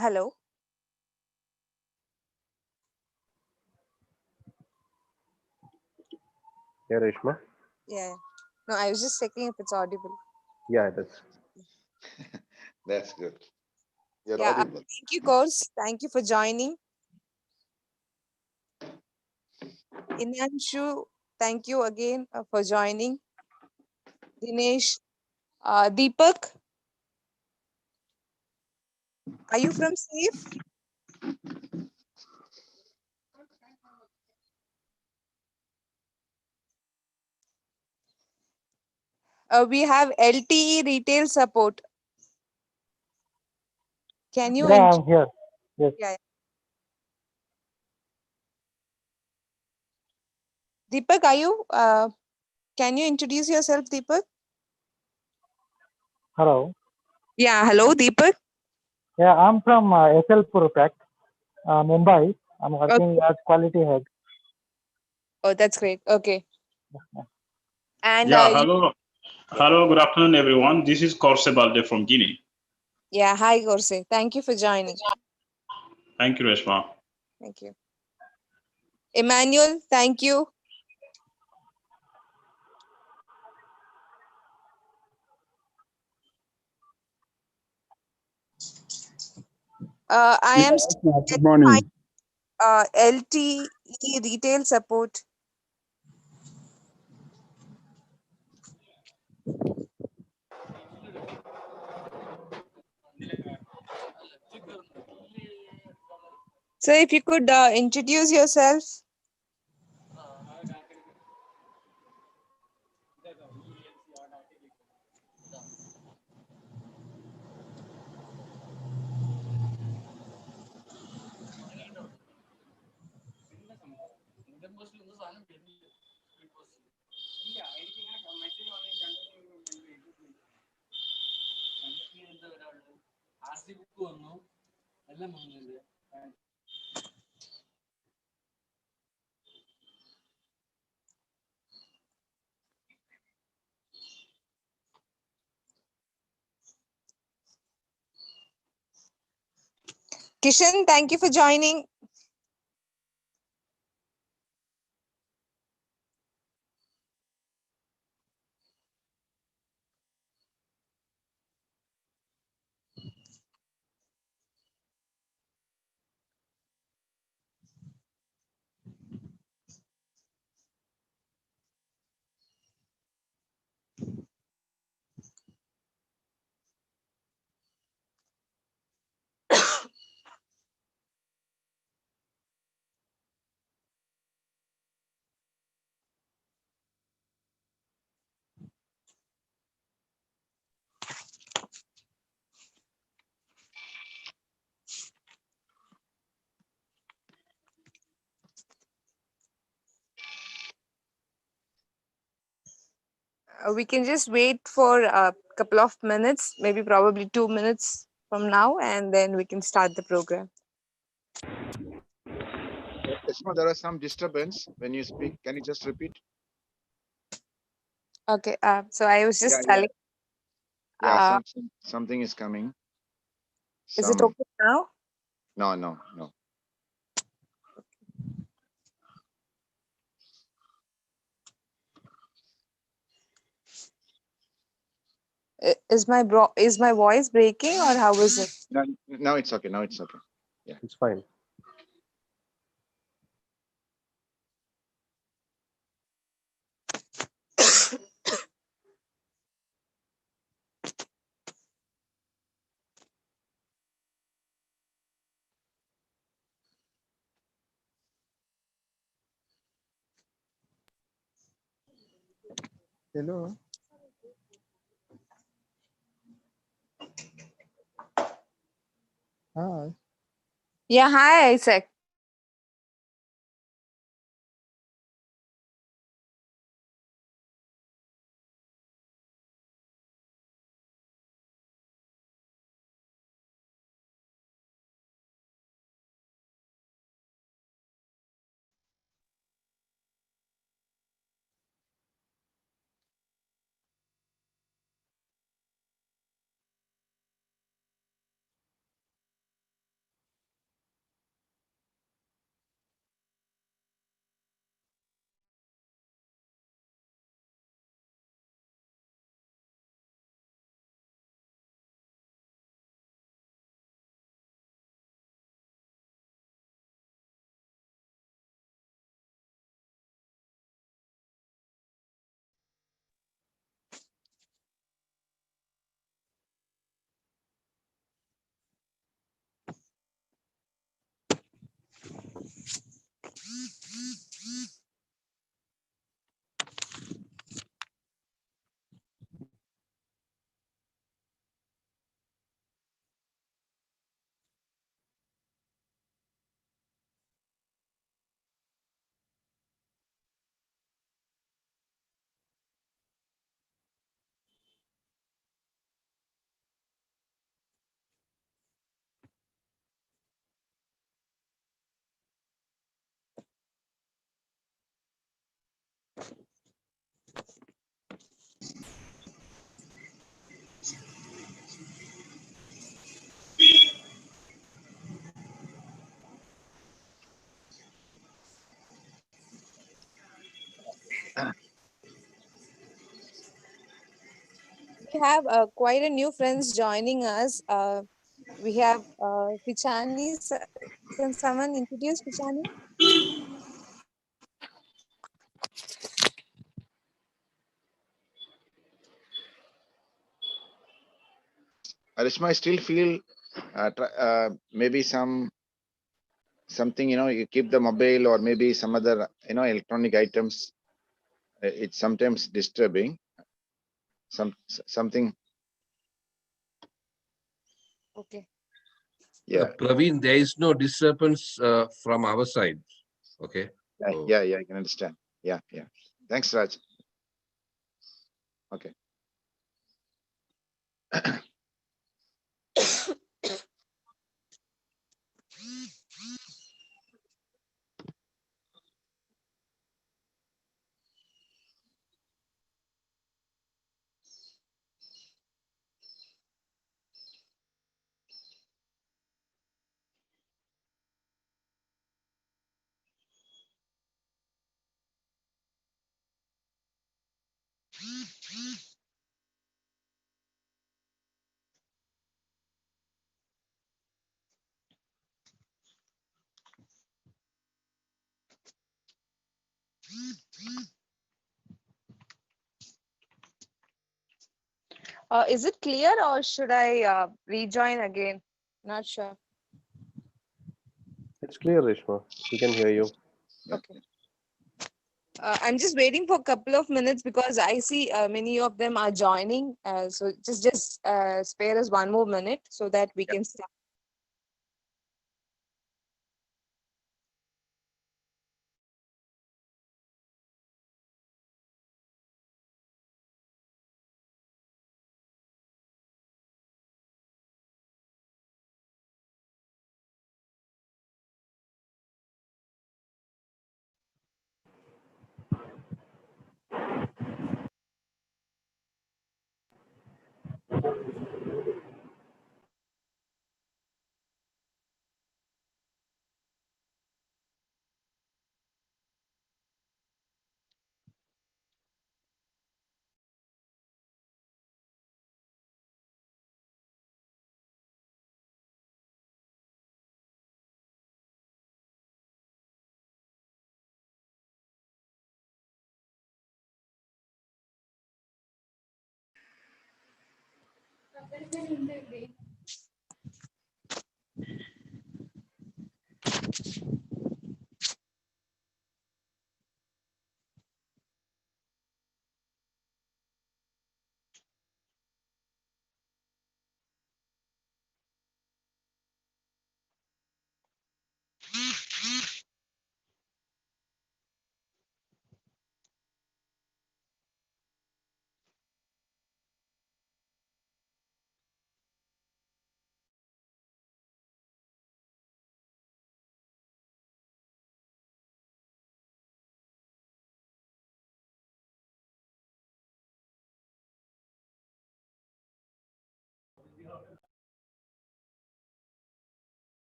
Hello. Yeah, Reshma. Yeah. No, I was just checking if it's audible. Yeah, it is. That's good. You're Yeah. audible. Thank you, course. Thank you for joining. Inanshu, thank you again for joining. Dinesh, Deepak, are you from SAFE? We have LTE retail support. Can you? Yeah, I'm here. Yes. Yeah. Deepak, are you? Can you introduce yourself, Deepak? Hello. Yeah. Hello, Deepak. Yeah, I'm from SL Purpect, Mumbai. I'm Okay. working as quality head. Oh, that's great. Okay. And Yeah, hello, good afternoon, everyone. This is Korse Balde from Guinea. yeah, hi, Gorse. Thank you for joining. Thank you, Reshma. Thank you. Emmanuel, thank you. I am Good morning. LTE retail support. So if you could introduce yourself. Kishan, thank you for joining. We can just wait for a couple of minutes, maybe probably 2 minutes from now, and then we can start the program. Reshma, there are some disturbance when you speak. Can you just repeat? Okay. So I was just telling. Yeah, something is coming. Is it okay now? No. Is my voice breaking or how is it? No, now it's okay. Now it's okay. Yeah, it's fine. Hello. Hi. Yeah. Hi, Isaac. have quite a new friends joining us. We have Fichani. Can someone introduce Fichani? Arishma, I still feel maybe something, you keep the mobile or maybe some other, electronic items. It's sometimes disturbing. Something. Okay. Yeah. Praveen, there is no disturbance from our side. Okay. So- Yeah, I can understand. Yeah. Thanks, Raj. Okay. Is it clear or should I rejoin again? Not sure. It's clear, Reshma. We can hear you. Okay. I'm just waiting for a couple of minutes because I see many of them are joining. So just spare us one more minute so that we can start.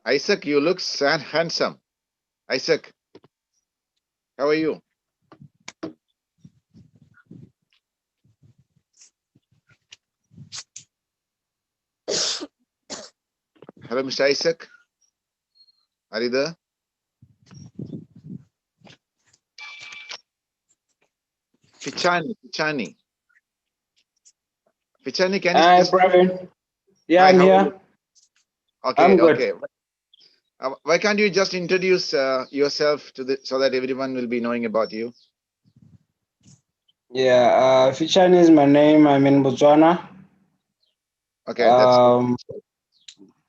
Isaac, you look sad, handsome. Isaac, how are you? Hello, Mr. Isaac. Are you there? Fichani, can you Hi, just? Praveen. Yeah, Hi, I'm how are here. you? Okay, I'm good. okay. Why can't you just introduce yourself so that everyone will be knowing about you? Yeah, Fichan is my name. I'm in Botswana. Okay, that's good.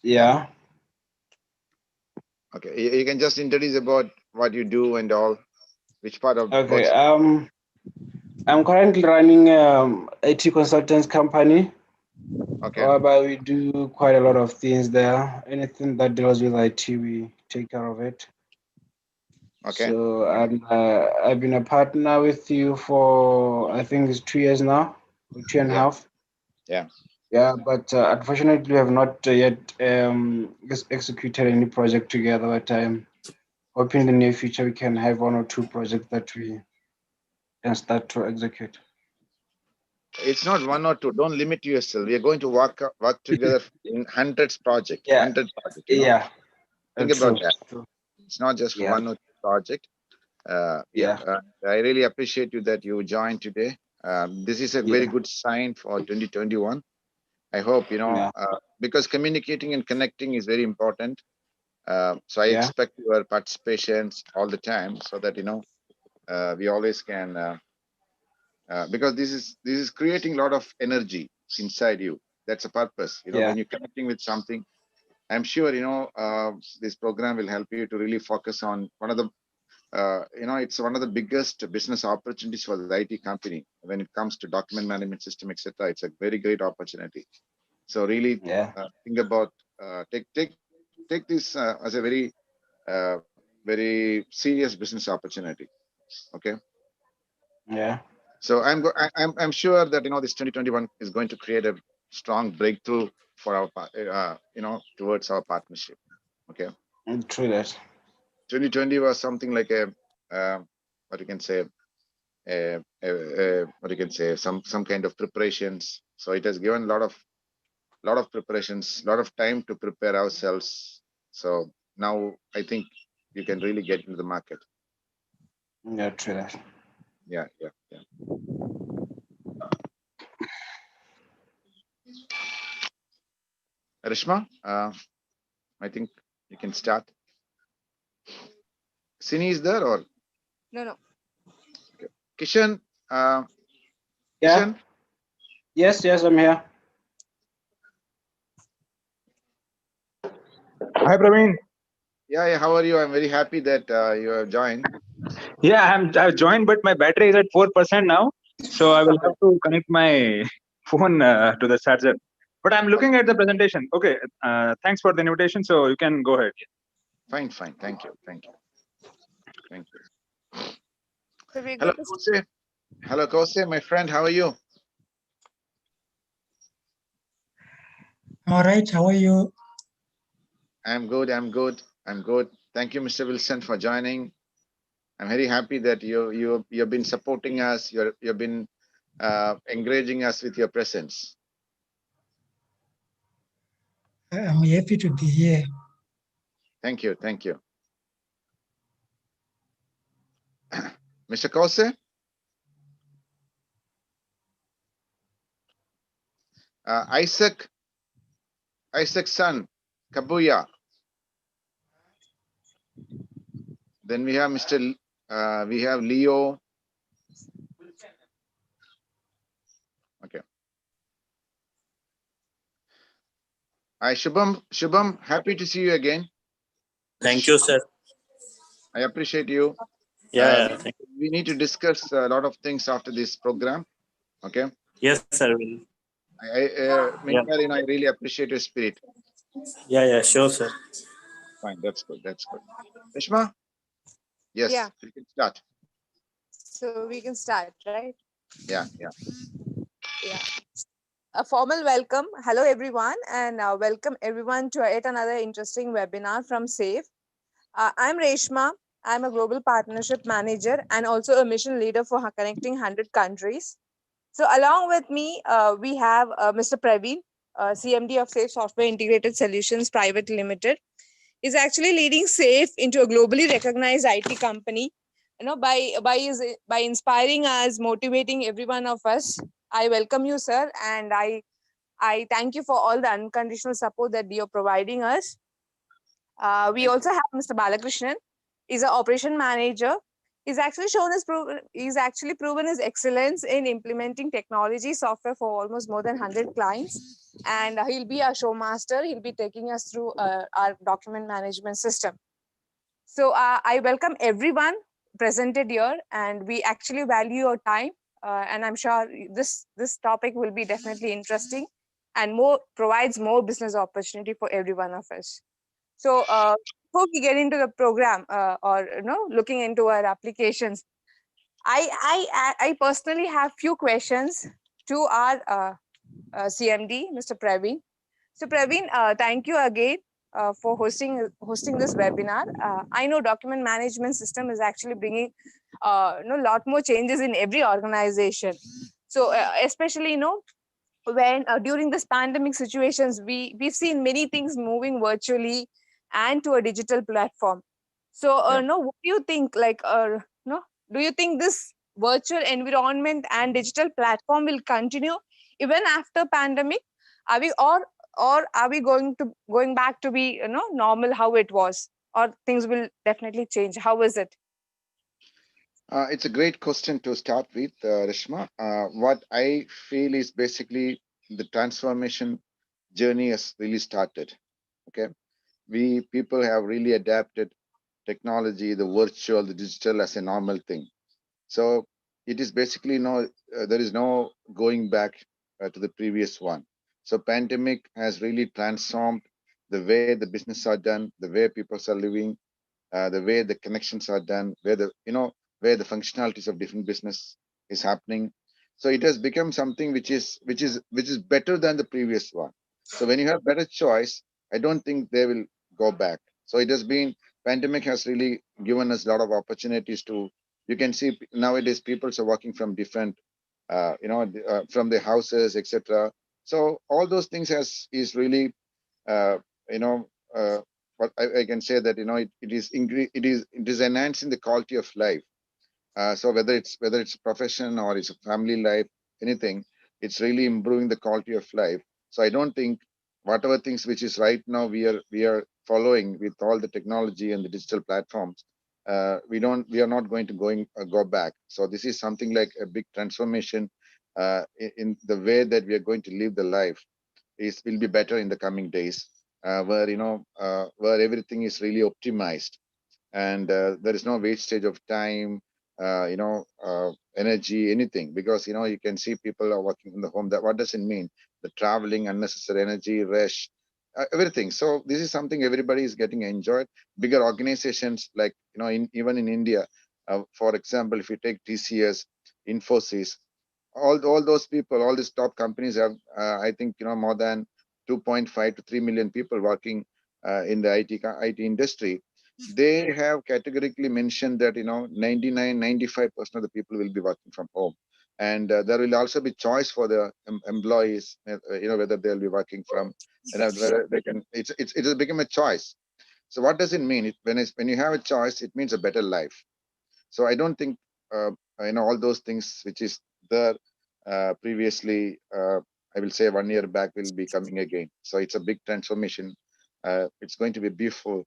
Yeah. Okay, you can just introduce about what you do and all, which part of Okay. Botswana. I'm currently running IT consultants company, Okay, whereby we do quite a lot of things there. Anything that deals with IT, we take care of it. Okay. So I've been a partner with you for, I think it's 2 years now, or 2.5. Yeah. Yeah, but unfortunately, we have not yet executed any project together. But I'm hoping in the near future we can have 1 or 2 projects that we can start to execute. It's not 1 or 2. Don't limit yourself. We are going to work together in hundreds project. Yeah. 100 project. You know? Yeah. Think about True, that. true. It's not just Yeah. 1 or 2 project. Yeah. I really appreciate you that you joined today. This is a very Yeah. good sign for 2021. I hope, Yeah. because communicating and connecting is very important. So I Yeah. expect your participations all the time so that, we always can, because this is creating a lot of energy inside you. That's a purpose. Yeah. When you're connecting with something, I'm sure, this program will help you to really focus on one of the it's one of the biggest business opportunities for the IT company when it comes to document management system, etc. It's a very great opportunity. So really Yeah. think about take this as a very serious business opportunity. Okay. Yeah. So I'm sure that this 2021 is going to create a strong breakthrough for our towards our partnership. Okay. True that. 2020 was something like a what you can say some kind of preparations. So it has given a lot of preparations, a lot of time to prepare ourselves. So now I think you can really get into the market. Yeah, true that. Yeah. Rishma, I think you can start. Sini is there or No. Kishan? Yeah. Kishan? Yes, I'm here. Hi, Praveen. Yeah. How are you? I'm very happy that you have joined. Yeah, I've joined, but my battery is at 4% now, so I will have to connect my phone to the charger. But I'm looking at the presentation. Okay, thanks for the invitation. So you can go ahead. Fine. Thank you. So we're Hello, going to Kose. Hello, Kose, my friend. How are you? All right, how are you? I'm good. Thank you, Mr. Wilson, for joining. I'm very happy that you've been supporting us. You've been encouraging us with your presence. I'm happy to be here. Thank you. Mr. Kose? Isaac son, Kabuya. Then we have we have Leo. Okay. Hi, Shubham, happy to see you again. Thank you, sir. I appreciate you. Yeah. We need to discuss a lot of things after this program. Okay. Yes, sir. Will. Meanwhile, I really appreciate your spirit. Yeah, sure, sir. Fine, that's good. Rishma? Yes, Yeah. we can start. So we can start, right? Yeah. A formal welcome. Hello, everyone, and welcome everyone to yet another interesting webinar from SAFE. I'm Reshma. I'm a global partnership manager and also a mission leader for connecting 100 countries. So along with me, we have Mr. Praveen, CMD of SAFE Software Integrated Solutions Private Limited. Is actually leading SAFE into a globally recognized IT company. By inspiring us, motivating every one of us. I welcome you, sir, and I thank you for all the unconditional support that you're providing us. We also have Mr. Balakrishnan. He's an operation manager. He's actually proven his excellence in implementing technology software for almost more than 100 clients. And he'll be our show master. He'll be taking us through our document management system. So I welcome everyone presented here, and we actually value your time. And I'm sure this topic will be definitely interesting and provides more business opportunity for every one of us. So before we get into the program or looking into our applications, I personally have few questions to our CMD, Mr. Praveen. So Praveen, thank you again for hosting this webinar. I know document management system is actually bringing lot more changes in every organization. So especially when during this pandemic situations, we've seen many things moving virtually and to a digital platform. So no, what do you think? Like no, do you think this virtual environment and digital platform will continue even after pandemic? Are we or are we going back to be normal how it was, or things will definitely change? How is it? It's a great question to start with, Rishma. What I feel is basically the transformation journey has really started. Okay, we people have really adapted technology, the virtual, the digital as a normal thing. So it is basically there is no going back to the previous one. So pandemic has really transformed the way the business are done, the way people are living, the way the connections are done, where where the functionalities of different business is happening. So it has become something which is better than the previous one. So when you have better choice, I don't think they will go back. So it has been pandemic has really given us a lot of opportunities to. You can see nowadays people are working from different, from their houses, etc. So all those things is really, uh, you know. But I can say that it is enhancing the quality of life. So whether it's profession or it's a family life, anything, it's really improving the quality of life. So I don't think whatever things which is right now we are following with all the technology and the digital platforms, we are not going to go back. So this is something like a big transformation in the way that we are going to live the life will be better in the coming days, where everything is really optimized and there is no wastage of time, energy, anything, because you can see people are working from the home. That what does it mean? The traveling, unnecessary energy, rush, everything. So this is something everybody is getting enjoyed. Bigger organizations like even in India, for example, if you take TCS, Infosys, all those people, all these top companies have, I think, more than 2.5 to 3 million people working in the IT industry. They have categorically mentioned that 95% of the people will be working from home, and there will also be choice for the employees, whether they'll be working from, whether they can. It has become a choice. So what does it mean? When you have a choice, it means a better life. So I don't think all those things which is there previously, I will say 1 year back, will be coming again. So it's a big transformation. It's going to be beautiful.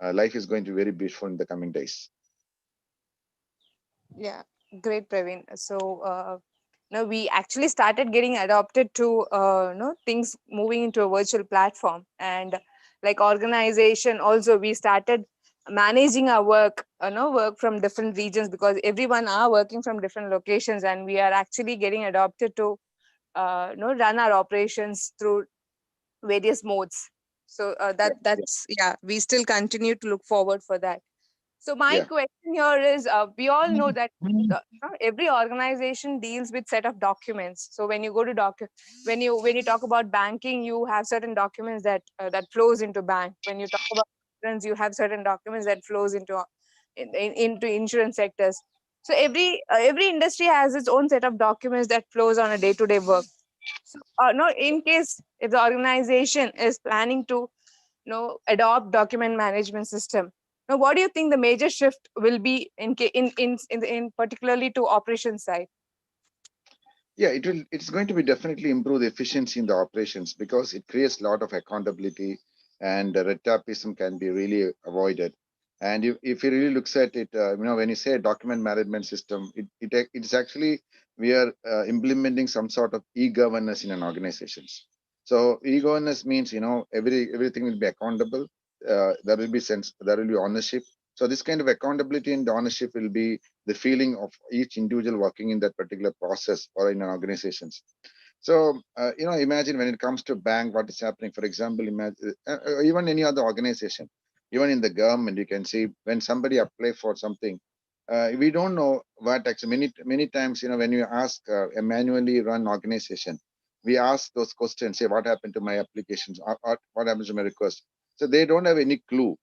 Life is going to be very beautiful in the coming days. Yeah, great, Praveen. So now we actually started getting adopted to things moving into a virtual platform, and like organization also we started managing our work, work from different regions, because everyone are working from different locations, and we are actually getting adopted to run our operations through various modes. So that's yeah, we still continue to look forward for that. So my question here is, we all know that every organization deals with set of documents. So when you go to when you talk about banking, you have certain documents that flows into bank. When you talk about insurance, you have certain documents that flows into into insurance sectors. So every industry has its own set of documents that flows on a day-to-day work. So no, in case if the organization is planning to adopt document management system, now what do you think the major shift will be in particularly to operation side? Yeah, it's going to be definitely improve the efficiency in the operations, because it creates a lot of accountability, and red tapeism can be really avoided. And if you really looks at it, when you say document management system, it's actually we are implementing some sort of e-governance in an organizations. So e-governance means everything will be accountable. There will be there will be ownership. So this kind of accountability and ownership will be the feeling of each individual working in that particular process or in an organizations. So imagine when it comes to bank, what is happening. For example, imagine even any other organization. Even in the government, you can see when somebody apply for something, we don't know what actually. Many times, when you ask a manually run organization, we ask those questions. Say, what happened to my applications? Or what happens to my request? So they don't have any clue.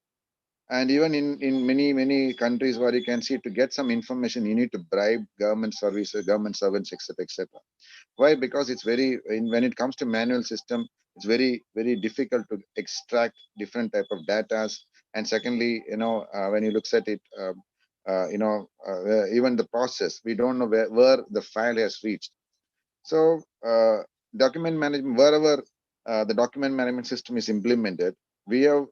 And even in many countries where you can see, to get some information, you need to bribe government services, government servants, etc., etc. Why? Because it's when it comes to manual system, it's very difficult to extract different type of data. And secondly, when you look at it, even the process, we don't know where the file has reached. So document management, wherever the document management system is implemented, we have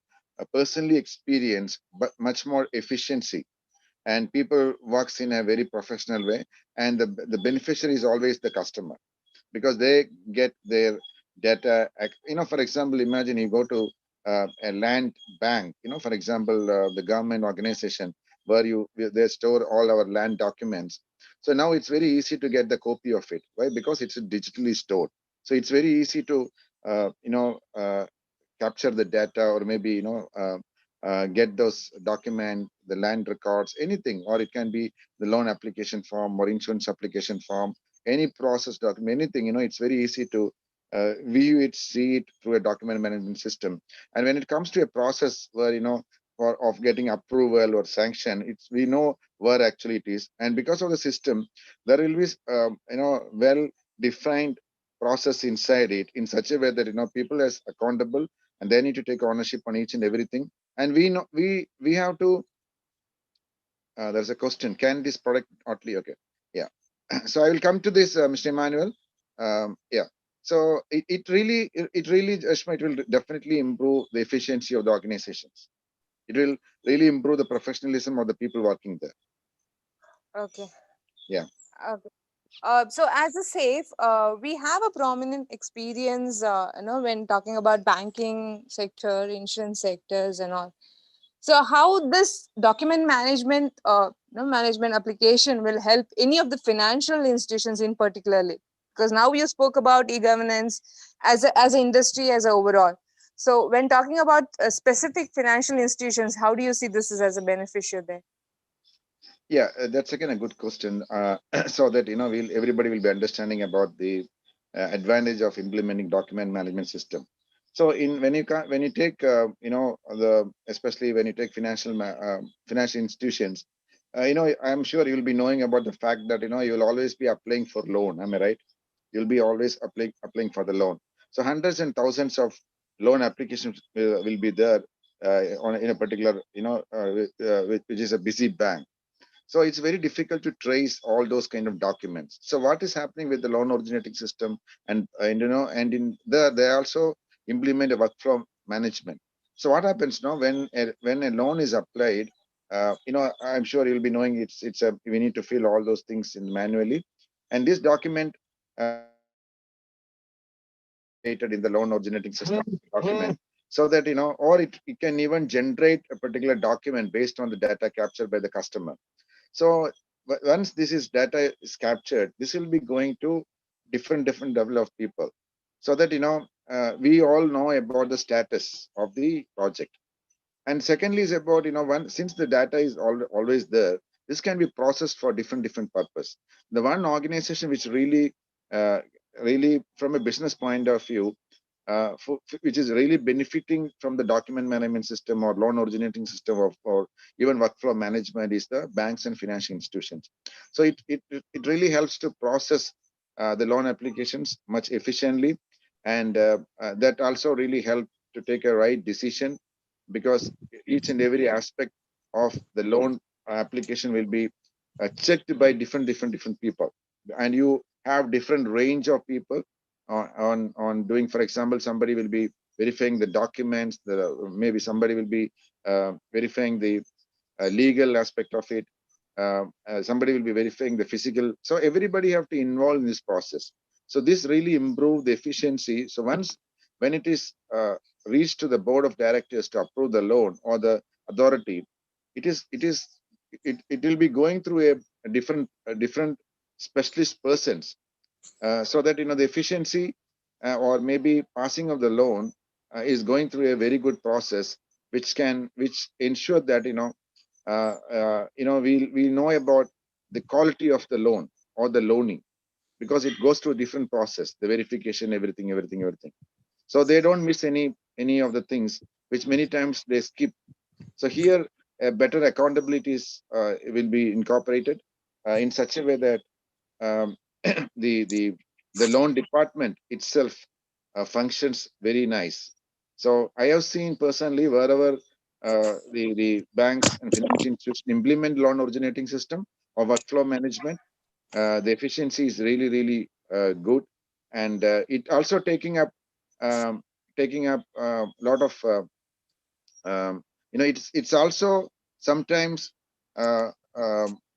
personally experienced but much more efficiency, and people works in a very professional way, and the beneficiary is always the customer, because they get their data. For example, imagine you go to a land bank, for example, the government organization where they store all our land documents. So now it's very easy to get the copy of it. Why? Because it's digitally stored. So it's very easy to capture the data, or maybe get those document, the land records, anything, or it can be the loan application form or insurance application form, any process document, anything. It's very easy to view it, see it through a document management system. And when it comes to a process where of getting approval or sanction, we know where actually it is. And because of the system, there will be well defined process inside it, in such a way that people as accountable, and they need to take ownership on each and everything. And we know we have to. There's a question: can this product only? Okay, yeah. So I will come to this, Mr. Emmanuel. Yeah. So it really, Ashma, it will definitely improve the efficiency of the organizations. It will really improve the professionalism of the people working there. Okay. Yeah. Okay. So as a SAFE, we have a prominent experience, when talking about banking sector, insurance sectors, and all. So how this document management, management application will help any of the financial institutions in particularly? Because now you spoke about e-governance as an industry as a overall. So when talking about specific financial institutions, how do you see this as a beneficiary there? Yeah, that's again a good question. So that everybody will be understanding about the advantage of implementing document management system. So when you take especially when you take financial institutions, I'm sure you'll be knowing about the fact that you'll always be applying for loan. Am I right? You'll be always applying for the loan. So hundreds and thousands of loan applications will be there in a particular which is a busy bank. So it's very difficult to trace all those kind of documents. So what is happening with the loan originating system, and in there they also implement a workflow management. So what happens now when a loan is applied, I'm sure you'll be knowing we need to fill all those things in manually, and this document in the loan originating system document, so that or it can even generate a particular document based on the data captured by the customer. So once this data is captured, this will be going to different level of people, so that we all know about the status of the project. And secondly is about since the data is always there, this can be processed for different purpose. The one organization which really from a business point of view, which is really benefiting from the document management system or loan originating system or even workflow management, is the banks and financial institutions. So it really helps to process the loan applications much efficiently, and that also really help to take a right decision, because each and every aspect of the loan application will be checked by different people, and you have different range of people on doing. For example, somebody will be verifying the documents, maybe somebody will be verifying the legal aspect of it, somebody will be verifying the physical. So everybody have to involve in this process. So this really improve the efficiency. So when it is reached to the board of directors to approve the loan, or the authority, it will be going through a different specialist persons, so that the efficiency or maybe passing of the loan is going through a very good process, which ensure that we know about the quality of the loan or the loaning, because it goes through a different process, the verification, everything. So they don't miss any of the things which many times they skip. So here, better accountabilities will be incorporated in such a way that um, the loan department itself functions very nice. So I have seen personally wherever the banks and financial institutions implement loan originating system or workflow management, the efficiency is really good, and it also taking up a lot of it's also sometimes uh,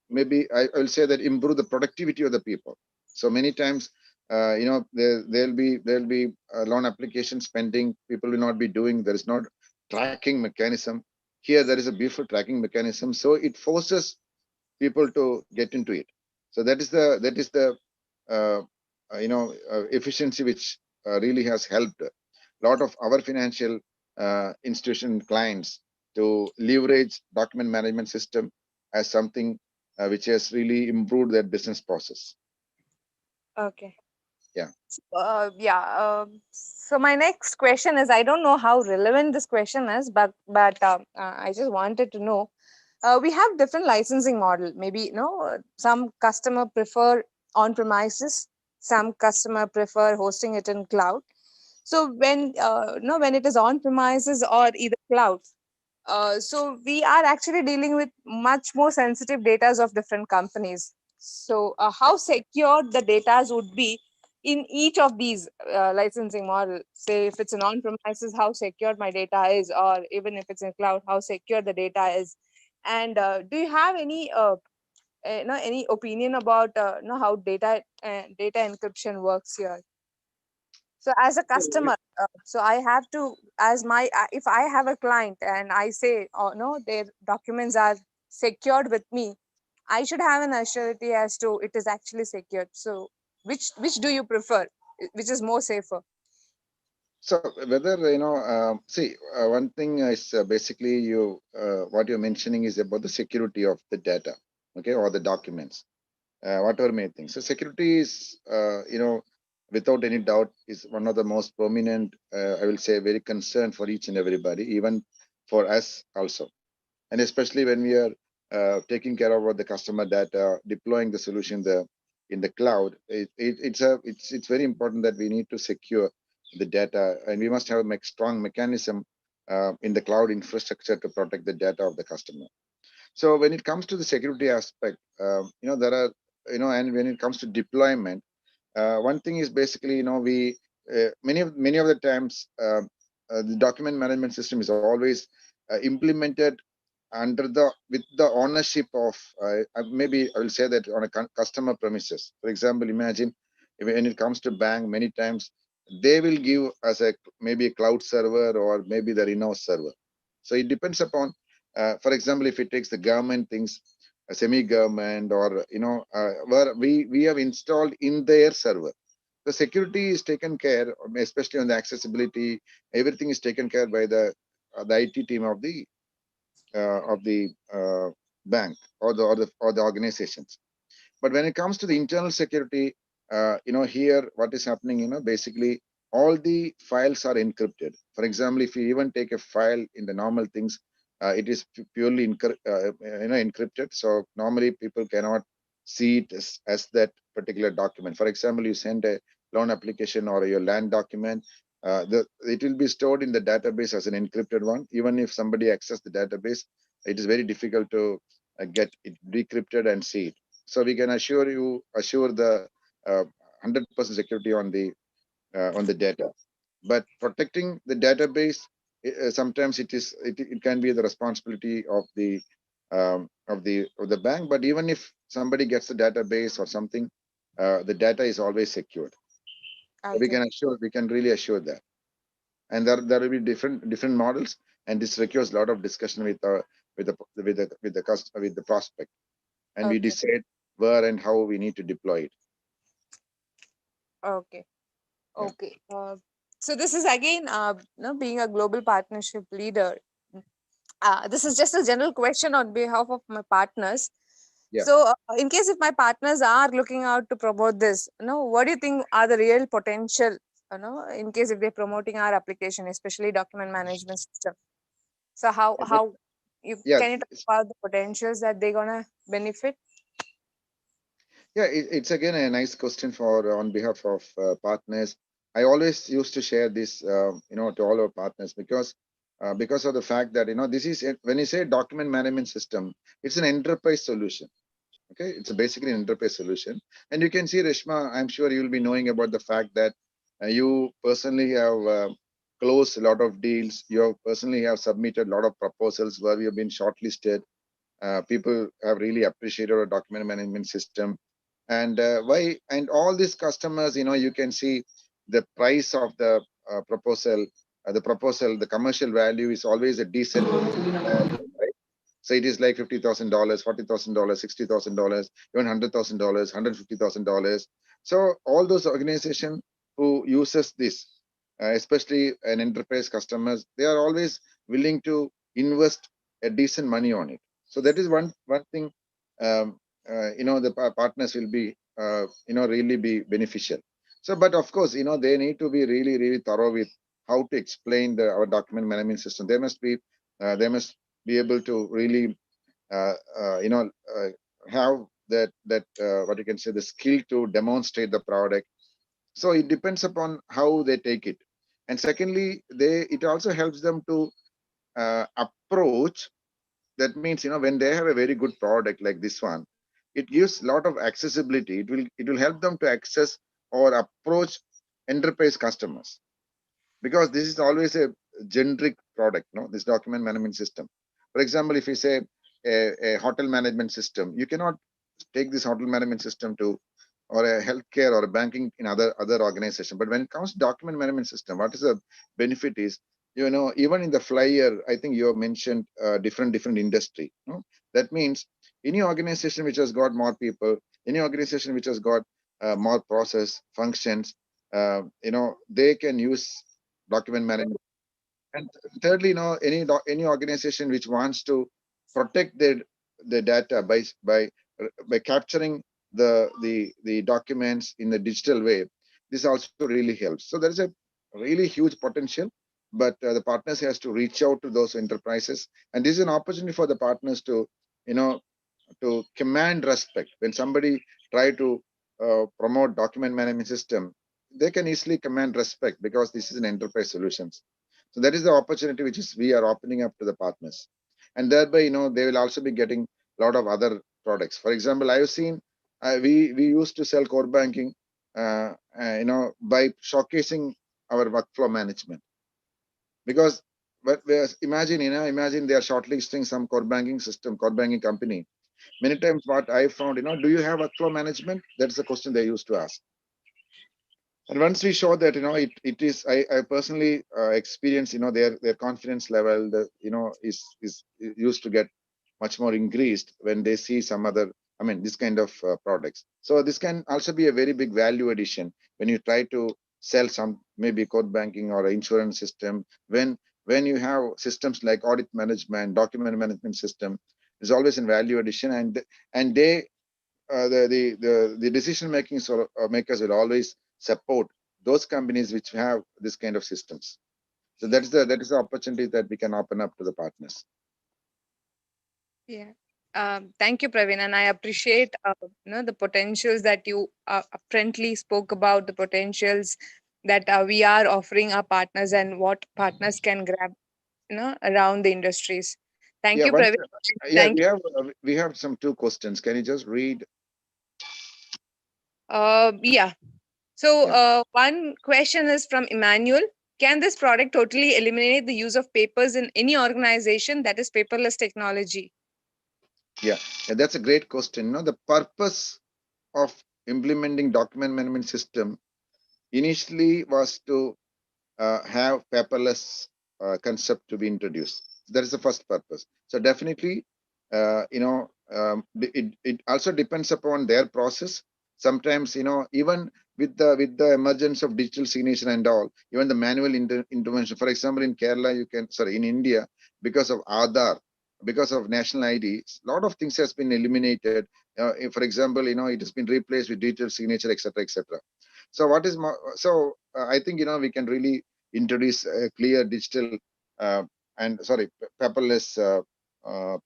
maybe I will say that improve the productivity of the people. So many times there'll be loan applications pending, people will not be doing, there is not tracking mechanism. Here there is a beautiful tracking mechanism, so it forces people to get into it. So that is the efficiency which really has helped a lot of our financial institution clients to leverage document management system as something which has really improved their business process. Okay. Yeah. So my next question is, I don't know how relevant this question is, but I just wanted to know. We have different licensing model. Maybe some customer prefer on premises, some customer prefer hosting it in cloud. So when it is on premises or either cloud, so we are actually dealing with much more sensitive data of different companies. So how secure the data would be in each of these licensing model? Say if it's an on-premises, how secure my data is, or even if it's in cloud, how secure the data is. And do you have any opinion about how data encryption works here? So as a customer, so I have to, as my if I have a client and I say, oh no, their documents are secured with me, I should have an assurity as to it is actually secured. So which do you prefer? Which is more safer? So whether see, one thing is basically what you're mentioning is about the security of the data, okay, or the documents, whatever may think. So security is without any doubt is one of the most prominent, I will say, very concern for each and everybody, even for us also, and especially when we are taking care of the customer data, deploying the solution in the cloud. It's very important that we need to secure the data, and we must have a strong mechanism in the cloud infrastructure to protect the data of the customer. So when it comes to the security aspect, there are and when it comes to deployment, one thing is basically we many of the times the document management system is always implemented with the ownership of maybe I will say that on a customer premises. For example, imagine when it comes to bank, many times they will give us maybe a cloud server or maybe the in-house server. So it depends upon, for example, if it takes the government things, a semi-government, or where we have installed in their server. The security is taken care, especially on the accessibility. Everything is taken care by the IT team of the bank or the organizations. But when it comes to the internal security, here what is happening, basically all the files are encrypted. For example, if you even take a file in the normal things, it is purely encrypted. So normally people cannot see it as that particular document. For example, you send a loan application or your land document, it will be stored in the database as an encrypted one. Even if somebody access the database, it is very difficult to get it decrypted and see it. So we can assure the 100% security on the data. But protecting the database, sometimes it can be the responsibility of the bank. But even if somebody gets the database or something, the data is always secured. So we can really assure that. And there will be different models, and this requires a lot of discussion with the prospect, and we decide where and how we need to deploy it. Okay. So this is again, being a global partnership leader, This is just a general question on behalf of my partners. Yeah. So, in case if my partners are looking out to promote this, what do you think are the real potential, in case if they're promoting our application, especially document management system? So, how you Yeah, can you talk about the potentials that they're gonna benefit? yeah, it's again a nice question for on behalf of partners. I always used to share this, to all our partners because of the fact that this is when you say document management system, it's an enterprise solution. Okay, it's basically an enterprise solution, and you can see, Reshma, I'm sure you'll be knowing about the fact that you personally have closed a lot of deals. You personally have submitted a lot of proposals where we have been shortlisted. People have really appreciated our document management system, and all these customers, you can see the price of the proposal. The commercial value is always a decent. Right? So it is like $50,000, $40,000, $60,000, even $100,000, $150,000. So all those organizations who uses this, especially an enterprise customers, they are always willing to invest a decent money on it. So that is one thing. The partners will be really be beneficial. So, but of course, they need to be really thorough with how to explain our document management system. They must be able to really have that what you can say, the skill to demonstrate the product. So it depends upon how they take it. And secondly, it also helps them to approach. That means, when they have a very good product like this one, it gives a lot of accessibility. It will help them to access or approach enterprise customers, because this is always a generic product, this document management system. For example, if you say a hotel management system, you cannot take this hotel management system to or a healthcare or a banking in other organization. But when it comes to document management system, what is the benefit is, even in the flyer, I think you have mentioned different industry. That means any organization which has got more people, any organization which has got more process functions, they can use document management. And thirdly, any organization which wants to protect their data by capturing the documents in the digital way, this also really helps. So there is a really huge potential, but the partners has to reach out to those enterprises, and this is an opportunity for the partners to to command respect. When somebody try to promote document management system, they can easily command respect because this is an enterprise solutions. So that is the opportunity which is we are opening up to the partners, and thereby they will also be getting a lot of other products. For example, I have seen we used to sell core banking, by showcasing our workflow management, because imagine they are shortlisting some core banking system, core banking company. Many times what I found, do you have workflow management? That's the question they used to ask. And once we show that, it is, I personally experience, their confidence level, is used to get much more increased when they see some other, this kind of products. So this can also be a very big value addition when you try to sell some maybe code banking or insurance system. When you have systems like audit management, document management system, is always in value addition, and they the decision making makers will always support those companies which have this kind of systems. So that is the opportunity that we can open up to the partners. Yeah. Thank you, Praveen, and I appreciate the potentials that you upfrontly spoke about, the potentials that we are offering our partners and what partners can grab around the industries. Thank you, Praveen. Thank you. We have some 2 questions. Can you just read? Yeah. So one question is from Emmanuel. Can this product totally eliminate the use of papers in any organization that is paperless technology? Yeah, that's a great question. The purpose of implementing document management system initially was to have paperless concept to be introduced. That is the first purpose. So definitely, it also depends upon their process. Sometimes, even with the emergence of digital signature and all, even the manual intervention. For example, in Kerala, in India, because of Aadhaar, because of national ID, a lot of things has been eliminated. For example, it has been replaced with digital signature, etc., etc. So what is I think we can really introduce a clear digital paperless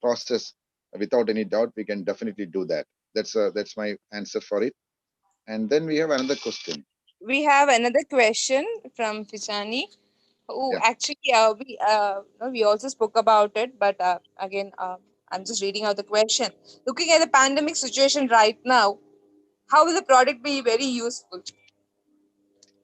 process without any doubt. We can definitely do that. That's my answer for it. And then we have another question. We have another question from Fichani, who Yeah. actually we also spoke about it, but again, I'm just reading out the question. Looking at the pandemic situation right now, how will the product be very useful?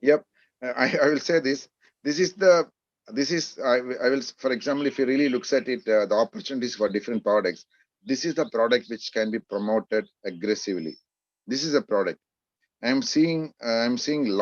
Yep, I will say this. This is I will, for example, if you really looks at it, the opportunities for different products. This is the product which can be promoted aggressively. This is a product. I'm seeing a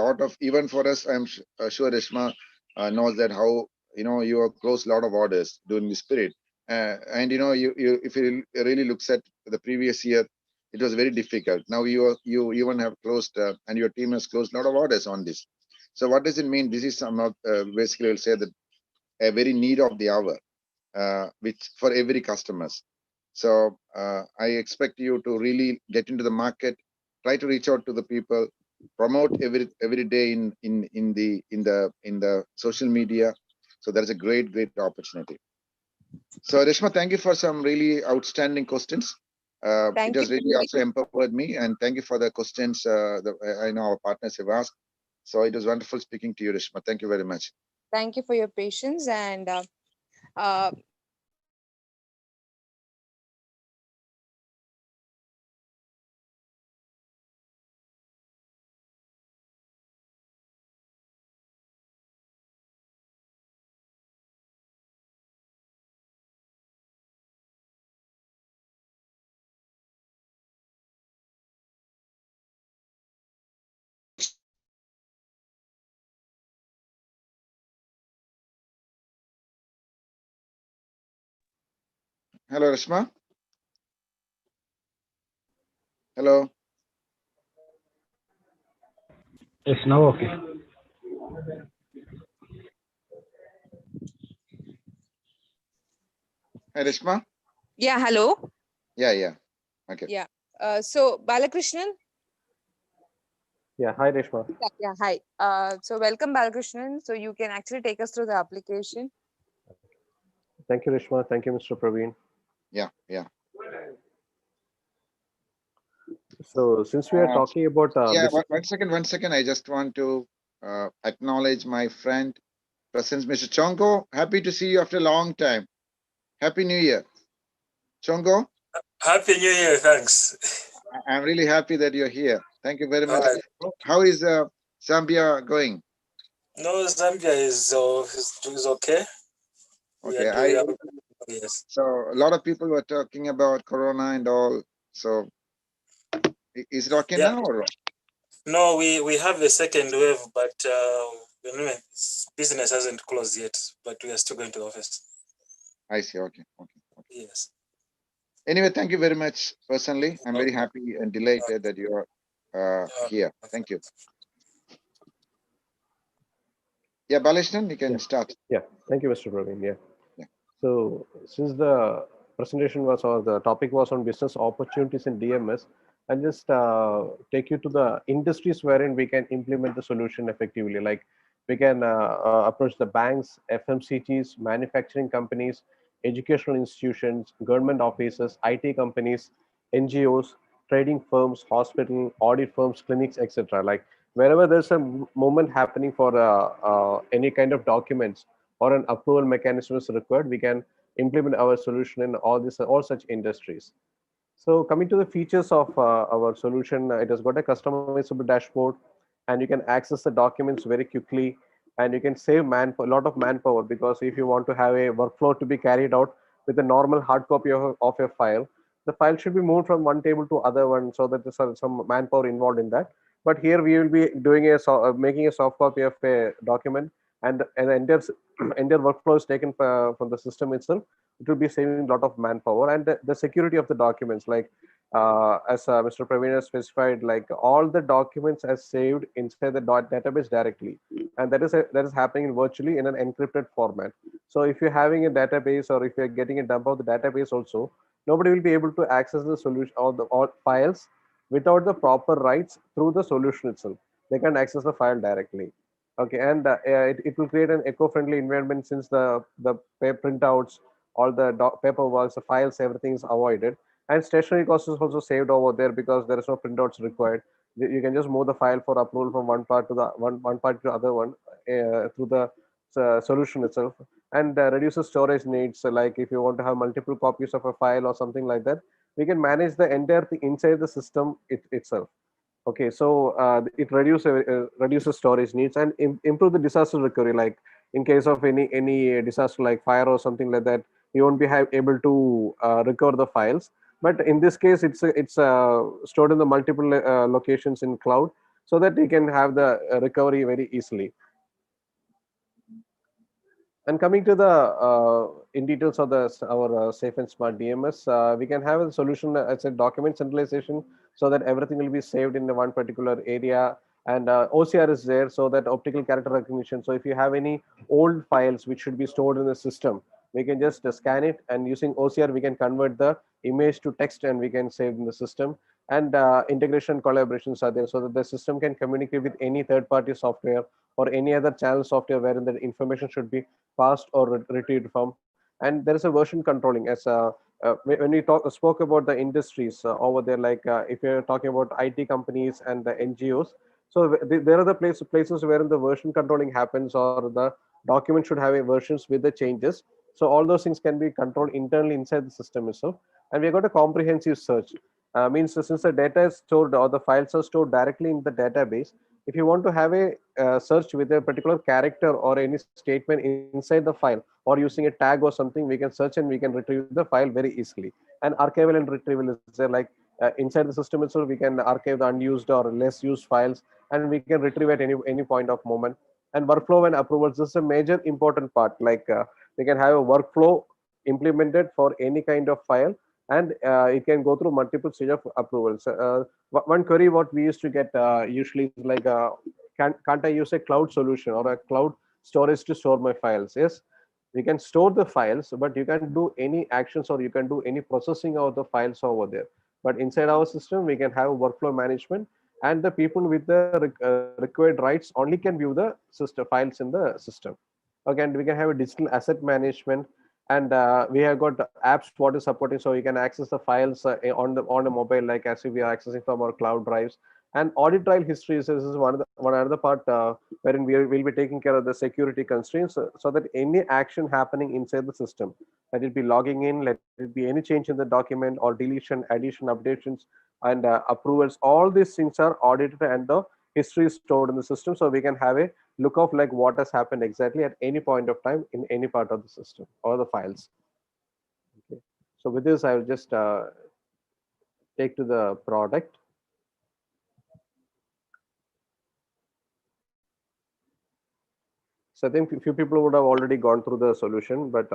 lot of, even for us. I'm sure Reshma knows that how you have closed a lot of orders during this period, and you if you really looks at the previous year, it was very difficult. Now you even have closed and your team has closed a lot of orders on this. So what does it mean? This is some of basically will say that a very need of the hour, which for every customers. So I expect you to really get into the market, try to reach out to the people, promote every day in the social media. So that's a great opportunity. So Reshma, thank you for some really outstanding questions. It has really also empowered me, and thank you for the questions that I know our partners have asked. So it was wonderful speaking to you, Reshma. Thank you very much. Thank you for your patience, and Hello, Reshma. Hello. Yes, now okay. Hi, Reshma. yeah, hello. Yeah. Okay. Yeah. So Balakrishnan. Yeah, hi Reshma. Yeah, hi. So welcome, Balakrishnan. So you can actually take us through the application. Thank you, Reshma. Thank you, Mr. Praveen. Yeah. So since we are talking about one second. I just want to acknowledge my friend, presence, Mr. Chongo. Happy to see you after a long time. Happy New Year, Chongo. Happy New Year, thanks. I'm really happy that you're here. Thank you very much. Right. How is Zambia going? No, Zambia is okay. Okay, Yes. so a lot of people were talking about Corona and all. So is it okay now or? No, we have a second wave, but anyway, business hasn't closed yet, but we are still going to the office. I see. Okay. Yes. Anyway, thank you very much. Personally, I'm very happy and delighted that you are here. Thank you. Yeah, Baleshnan, you can start. Yeah, thank you, Mr. Praveen. Yeah. So since the presentation was, or the topic was on business opportunities in DMS, I'll just take you to the industries wherein we can implement the solution effectively. Like we can approach the banks, FMCGs, manufacturing companies, educational institutions, government offices, IT companies, NGOs, trading firms, hospital, audit firms, clinics, etc. Like wherever there's a movement happening for any kind of documents or an approval mechanism is required, we can implement our solution in all such industries. So coming to the features of our solution, it has got a customizable dashboard, and you can access the documents very quickly, and you can save a lot of manpower, because if you want to have a workflow to be carried out with a normal hard copy of a file, the file should be moved from one table to other one, so that there's some manpower involved in that. But here we will be doing making a soft copy of a document, and the entire workflow is taken from the system itself. It will be saving a lot of manpower, and the security of the documents, like as Mr. Praveen has specified, like all the documents are saved inside the database directly, and that is happening virtually in an encrypted format. So if you're having a database or if you're getting a dump of the database also, nobody will be able to access the solution or the or files without the proper rights through the solution itself. They can access the file directly. Okay, and it will create an eco-friendly environment since the printouts, all the paperwork, the files, everything is avoided, and stationery cost is also saved over there because there is no printouts required. You can just move the file for approval from one part to the one part to the other one through the solution itself, and reduces storage needs. So like if you want to have multiple copies of a file or something like that, we can manage the entire thing inside the system itself. Okay, so it reduces storage needs and improve the disaster recovery. Like in case of any disaster like fire or something like that, you won't be able to recover the files. But in this case, it's stored in the multiple locations in cloud, so that you can have the recovery very easily. And coming to the in details of our safe and smart DMS, we can have a solution as a document centralization, so that everything will be saved in the one particular area. And OCR is there, so that optical character recognition. So if you have any old files which should be stored in the system, we can just scan it, and using OCR we can convert the image to text and we can save in the system. And integration collaborations are there, so that the system can communicate with any third-party software or any other channel software wherein the information should be passed or retrieved from. And there is a version controlling. As when we spoke about the industries over there, like if you're talking about IT companies and the NGOs, so there are the places where the version controlling happens, or the document should have a versions with the changes. So all those things can be controlled internally inside the system itself. And we got a comprehensive search. Means since the data is stored or the files are stored directly in the database, if you want to have a search with a particular character or any statement inside the file, or using a tag or something, we can search and we can retrieve the file very easily. And archival and retrieval is there, like inside the system itself, we can archive the unused or less used files, and we can retrieve at any point of moment. And workflow and approvals, this is a major important part. Like we can have a workflow implemented for any kind of file, and it can go through multiple stage of approvals. One query what we used to get usually is like, can't I use a cloud solution or a cloud storage to store my files? Yes, you can store the files, but you can do any actions or you can do any processing of the files over there. But inside our system, we can have workflow management, and the people with the required rights only can view the system files in the system. Okay, and we can have a digital asset management, and we have got apps what is supporting, so you can access the files on the mobile, like as if we are accessing from our cloud drives. And audit trail histories, this is one other part wherein we will be taking care of the security constraints, so that any action happening inside the system, let it be logging in, let it be any change in the document or deletion, addition, updations, and approvals, all these things are audited and the history is stored in the system, so we can have a look of like what has happened exactly at any point of time in any part of the system or the files. Okay. So with this, I will just take to the product. So I think a few people would have already gone through the solution, but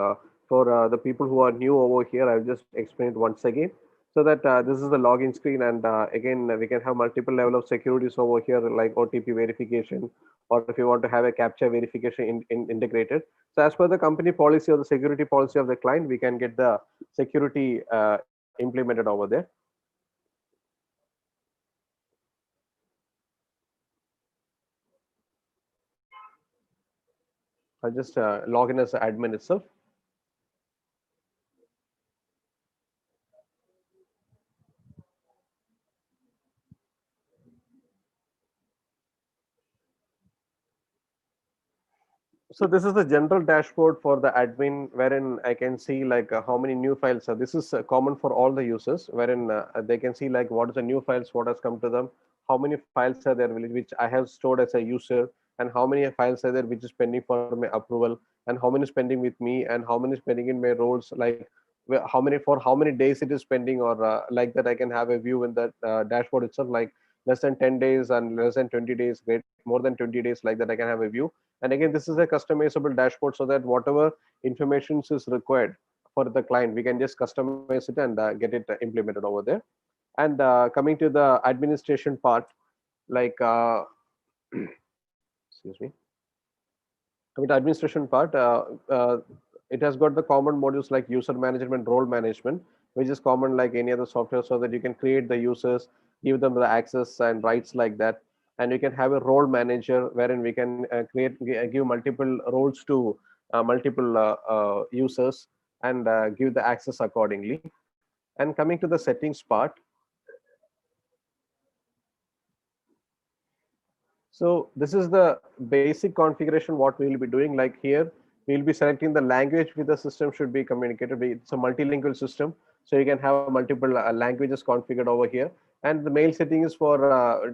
for the people who are new over here, I'll just explain it once again. So that this is the login screen, and again, we can have multiple level of securities over here, like OTP verification, or if you want to have a captcha verification integrated. So as per the company policy or the security policy of the client, we can get the security implemented over there. I'll just log in as the admin itself. So this is the general dashboard for the admin, wherein I can see like how many new files are. This is common for all the users, wherein they can see like what is the new files, what has come to them, how many files are there which I have stored as a user, and how many files are there which is pending for my approval, and how many is pending with me, and how many is pending in my roles, like how many days it is pending, or like that I can have a view in that dashboard itself, like less than 10 days and less than 20 days, great, more than 20 days, like that I can have a view. And again, this is a customizable dashboard, so that whatever information is required for the client, we can just customize it and get it implemented over there. And coming to the administration part, like excuse me, with the administration part, it has got the common modules like user management, role management, which is common like any other software, so that you can create the users, give them the access and rights like that. And you can have a role manager wherein we can give multiple roles to multiple users and give the access accordingly. And coming to the settings part, so this is the basic configuration what we will be doing. Like here, we'll be selecting the language with the system should be communicated. It's a multilingual system, so you can have multiple languages configured over here. And the mail setting is for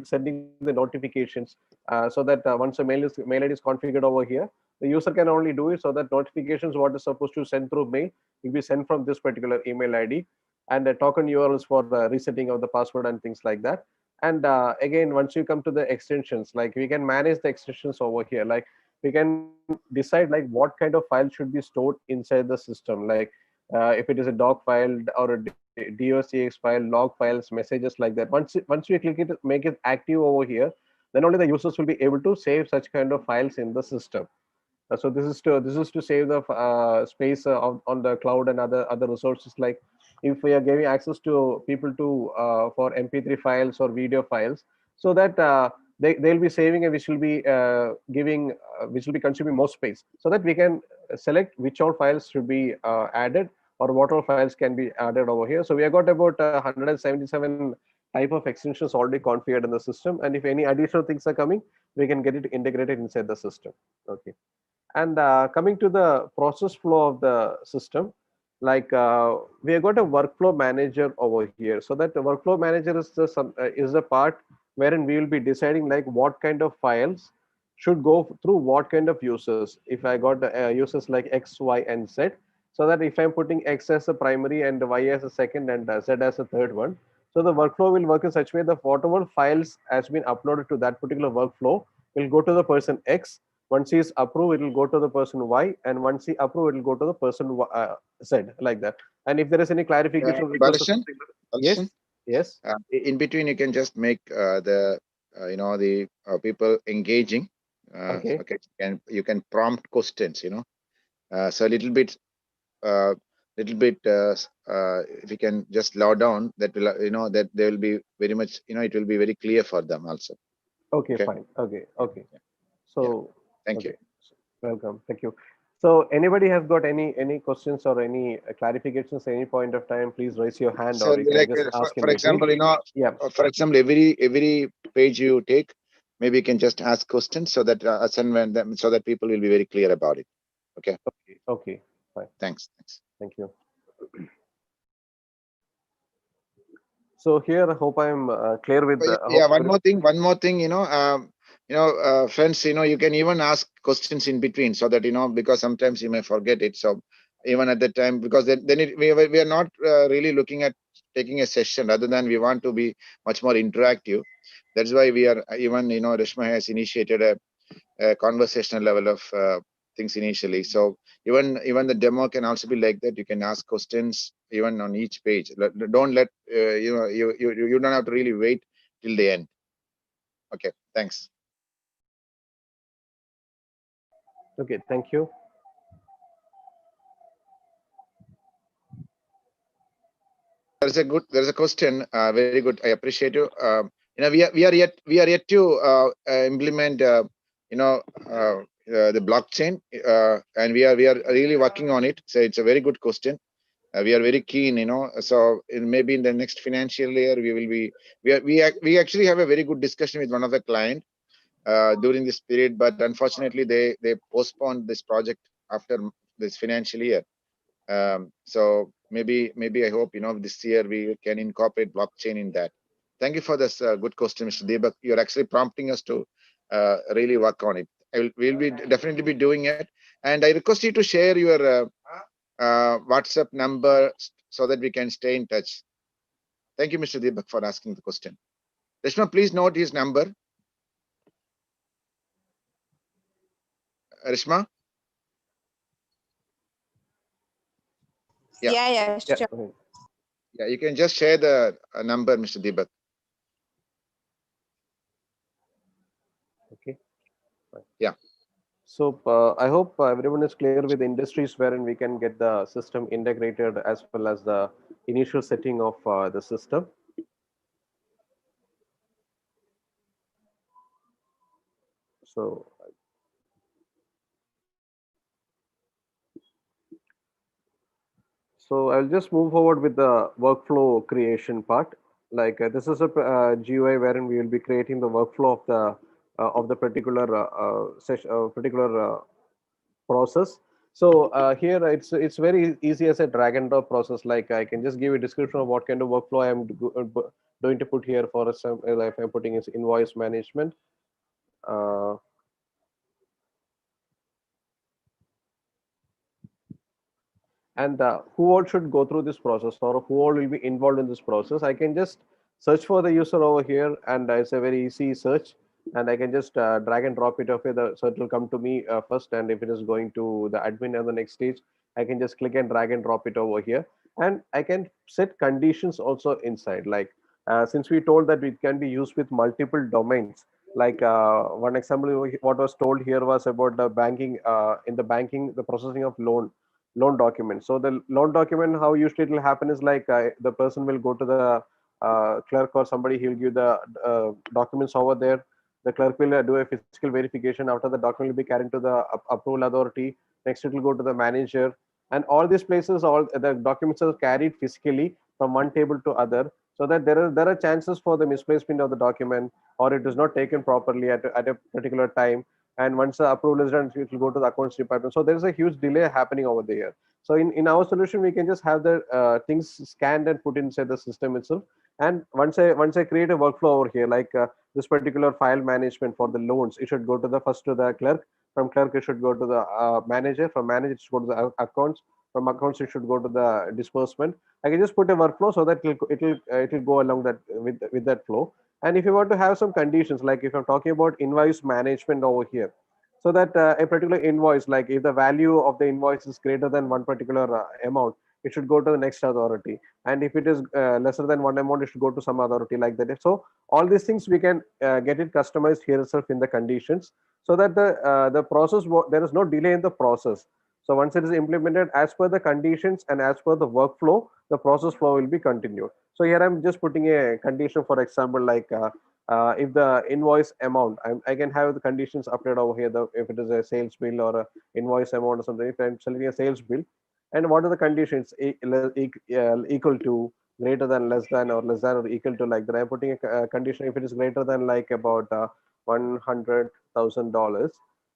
sending the notifications, so that once a mail ID is configured over here, the user can only do it so that notifications what is supposed to send through mail will be sent from this particular email ID, and the token URLs for the resetting of the password and things like that. And again, once you come to the extensions, like we can manage the extensions over here. Like we can decide like what kind of file should be stored inside the system. Like if it is a doc file or a docx file, log files, messages like that. Once you click it, make it active over here, then only the users will be able to save such kind of files in the system. So this is to save the space on the cloud and other resources. Like if we are giving access to people to for MP3 files or video files, so that they'll be saving and which will be which will be consuming more space, so that we can select which all files should be added or what all files can be added over here. So we have got about 177 type of extensions already configured in the system, and if any additional things are coming, we can get it integrated inside the system. Okay. And coming to the process flow of the system, like we have got a workflow manager over here. So that the workflow manager is the part wherein we will be deciding like what kind of files should go through what kind of users. If I got users like X, Y, and Z, so that if I'm putting X as a primary and Y as a second and Z as a third one, so the workflow will work in such a way that whatever files has been uploaded to that particular workflow will go to the person X. Once he is approved, it will go to the person Y, and once he approved, it will go to the person Z, like that. And if there is any clarification, Balasan, yes, yes. In between, you can just make the people engaging. Okay. Okay, and you can prompt questions. So a little bit, if you can just slow down, that will that they will be very much it will be very clear for them also. Okay, fine. Okay. So thank you. Welcome. Thank you. So anybody has got any questions or any clarifications at any point of time, please raise your hand. So or you can like just ask for example, yeah. For example, every page you take, maybe you can just ask questions so that so that people will be very clear about it. Okay. Okay. Fine. Thanks. Thank you. So here, I hope I'm clear with. One more thing. Friends, you can even ask questions in between so that because sometimes you may forget it. So even at the time, because then we are not really looking at taking a session, rather than we want to be much more interactive. That's why we are even Reshma has initiated a conversational level of things initially. So even the demo can also be like that. You can ask questions even on each page. Don't let you don't have to really wait till the end. Okay, thanks. Okay, thank you. There's a question. Very good. I appreciate you. We are yet to implement the blockchain, and we are really working on it. So it's a very good question. We are very keen, so maybe in the next financial year we actually have a very good discussion with one of the client during this period, but unfortunately they postponed this project after this financial year. So maybe I hope this year we can incorporate blockchain in that. Thank you for this good question, Mr. Deepak. You're actually prompting us to really work on it. We'll be definitely be doing it, and I request you to share your WhatsApp number so that we can stay in touch. Thank you, Mr. Deepak, for asking the question. Reshma, please note his number. Reshma? Yeah, sure. Yeah, you can just share the number, Mr. Deepak. Okay. Yeah. So I hope everyone is clear with industries wherein we can get the system integrated as well as the initial setting of the system. So, I'll just move forward with the workflow creation part. Like this is a GUI wherein we will be creating the workflow of the particular session, particular process. So here it's very easy as a drag and drop process. Like I can just give a description of what kind of workflow I am going to put here. For example, if I'm putting is invoice management. Uh, and who all should go through this process, or who all will be involved in this process. I can just search for the user over here, and it's a very easy search, and I can just drag and drop it off here, so it will come to me first, and if it is going to the admin on the next stage, I can just click and drag and drop it over here, and I can set conditions also inside. Like since we told that it can be used with multiple domains, like one example what was told here was about the banking, in the banking, the processing of loan document. So the loan document, how usually it will happen is like the person will go to the clerk or somebody, he'll give the documents over there. The clerk will do a physical verification. After the document will be carried to the approval authority. Next it will go to the manager, and all these places, all the documents are carried physically from one table to other, so that there are chances for the misplacement of the document, or it is not taken properly at a particular time, and once the approval is done, it will go to the accounts department. So there is a huge delay happening over there. So in our solution, we can just have the things scanned and put inside the system itself. And once I create a workflow over here, like this particular file management for the loans, it should go to the first to the clerk. From clerk, it should go to the manager. From manager, it should go to the accounts. From accounts, it should go to the disbursement. I can just put a workflow so that it will go along that with that flow. And if you want to have some conditions, like if I'm talking about invoice management over here, so that a particular invoice, like if the value of the invoice is greater than one particular amount, it should go to the next authority. And if it is lesser than one amount, it should go to some authority, like that. So all these things we can get it customized here itself in the conditions, so that the process, there is no delay in the process. So once it is implemented as per the conditions and as per the workflow, the process flow will be continued. So here I'm just putting a condition, for example, like if the invoice amount, I can have the conditions applied over here. If it is a sales bill or a invoice amount or something, if I'm selling a sales bill, and what are the conditions, equal to, greater than, less than, or less than or equal to, like that. I'm putting a condition if it is greater than like about $100,000.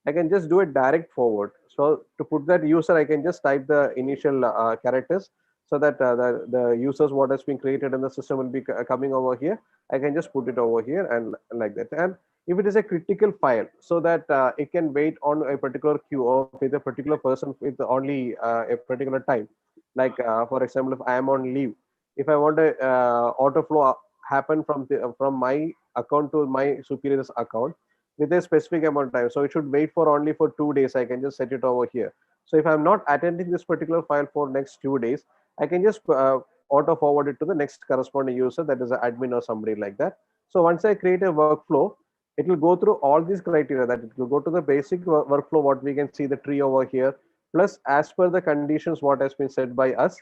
I can just do it direct forward. So to put that user, I can just type the initial characters, so that the users what has been created in the system will be coming over here. I can just put it over here and like that. And if it is a critical file, so that it can wait on a particular queue or with a particular person with only a particular time. Like for example, if I am on leave, if I want a auto flow happen from my account to my superior's account with a specific amount of time, so it should wait for only for 2 days. I can just set it over here. So if I'm not attending this particular file for next 2 days, I can just auto forward it to the next corresponding user, that is an admin or somebody like that. So once I create a workflow, it will go through all these criteria, that it will go to the basic workflow, what we can see the tree over here, plus as per the conditions what has been set by us,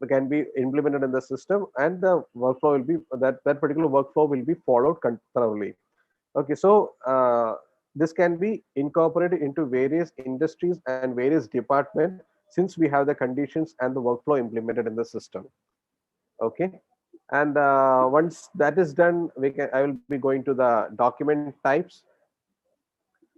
can be implemented in the system, and the workflow will be that particular workflow will be followed thoroughly. Okay, so this can be incorporated into various industries and various departments, since we have the conditions and the workflow implemented in the system. Okay, and once that is done, I will be going to the document types.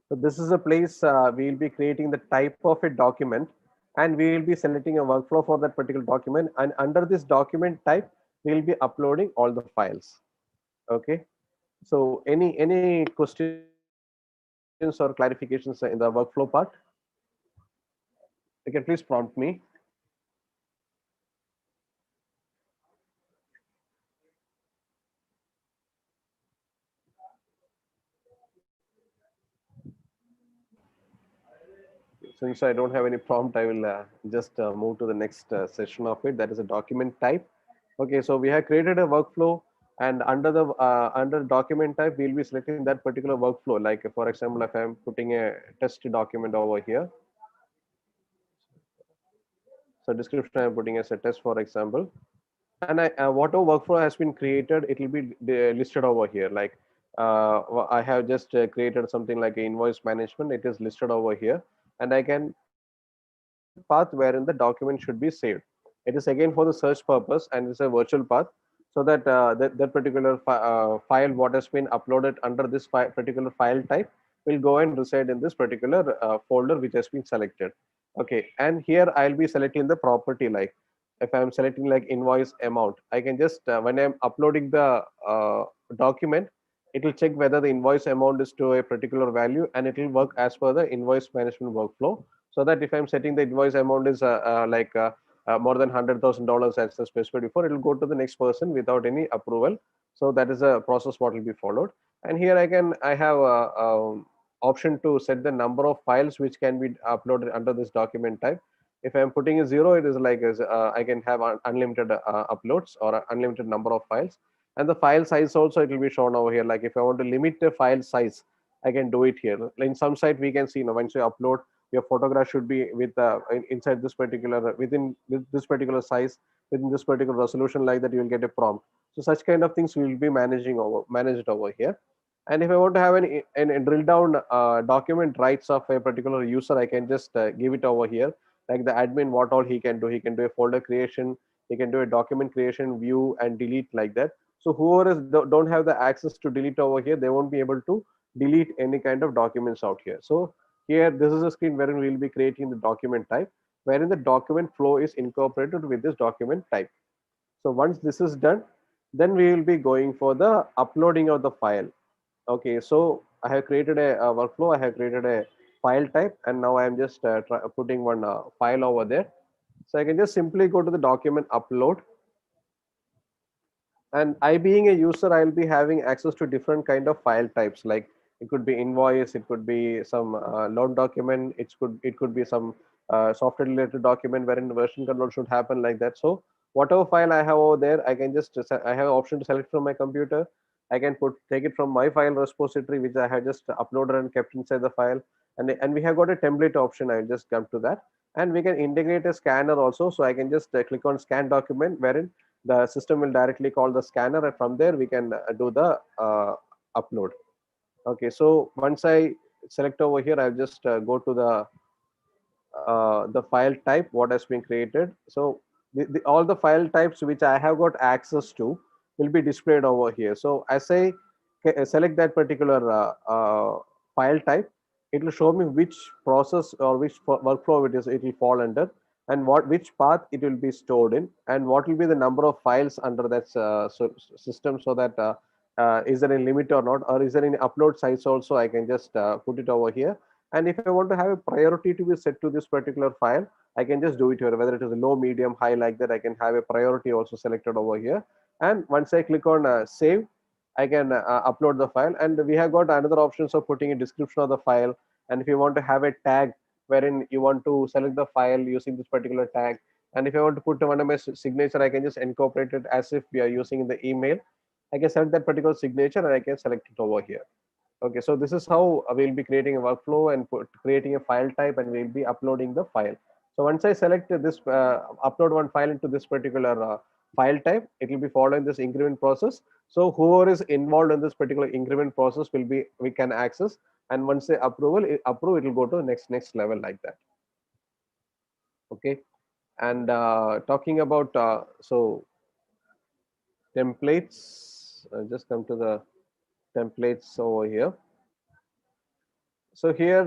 So this is a place we will be creating the type of a document, and we will be selecting a workflow for that particular document. And under this document type, we will be uploading all the files. Okay. So any questions or clarifications in the workflow part? You can please prompt me. Since I don't have any prompt, I will just move to the next session of it. That is a document type. Okay, so we have created a workflow. And under the under document type, we'll be selecting that particular workflow. Like for example, if I'm putting a test document over here, so description I'm putting as a test, for example, and whatever workflow has been created, it will be listed over here. Like I have just created something like invoice management. It is listed over here, and I can path wherein the document should be saved. It is again for the search purpose, and it's a virtual path, so that that particular file what has been uploaded under this particular file type will go and reside in this particular folder which has been selected. Okay, and here I'll be selecting the property. Like if I'm selecting like invoice amount, I can just when I'm uploading the document, it will check whether the invoice amount is to a particular value, and it will work as per the invoice management workflow. So that if I'm setting the invoice amount is more than $100,000 as specified before, it will go to the next person without any approval. So that is a process what will be followed. And here I have a option to set the number of files which can be uploaded under this document type. If I'm putting a 0, it is like I can have unlimited uploads or unlimited number of files. And the file size also, it will be shown over here. Like if I want to limit the file size, I can do it here. In some site we can see, once you upload, your photograph should be with inside this particular within this particular size, within this particular resolution. Like that, you will get a prompt. So such kind of things we will be managed over here. And if I want to have an drill down document rights of a particular user, I can just give it over here. Like the admin, what all he can do a folder creation, he can do a document creation, view and delete, like that. So whoever don't have the access to delete over here, they won't be able to delete any kind of documents out here. So here, this is a screen wherein we will be creating the document type, wherein the document flow is incorporated with this document type. So once this is done, then we will be going for the uploading of the file. Okay, so I have created a workflow, I have created a file type, and now I am just putting one file over there. So I can just simply go to the document upload. And I being a user, I'll be having access to different kind of file types. Like it could be invoice, it could be some loan document, it could be some software related document wherein version control should happen, like that. So whatever file I have over there, I can just I have an option to select from my computer. I can take it from my file repository, which I have just uploaded and kept inside the file. And we have got a template option. I'll just come to that. And we can integrate a scanner also. So I can just click on scan document, wherein the system will directly call the scanner, and from there we can do the upload. Okay, so once I select over here, I'll just go to the file type what has been created. So all the file types which I have got access to will be displayed over here. So as I select that particular file type, it will show me which process or which workflow it will fall under, and which path it will be stored in, and what will be the number of files under that system, so that is there any limit or not, or is there any upload size also. I can just put it over here. And if I want to have a priority to be set to this particular file, I can just do it here, whether it is a low, medium, high, like that. I can have a priority also selected over here. And once I click on save, I can upload the file. And we have got another options of putting a description of the file. And if you want to have a tag wherein you want to select the file using this particular tag, and if I want to put one of my signature, I can just incorporate it as if we are using in the email. I can select that particular signature and I can select it over here. Okay, so this is how we'll be creating a workflow and creating a file type, and we'll be uploading the file. So once I select this, upload one file into this particular file type, it will be following this increment process. So whoever is involved in this particular increment process we can access, and once they approve, it will go to the next level, like that. Okay, and talking about so templates, I'll just come to the templates over here. So here,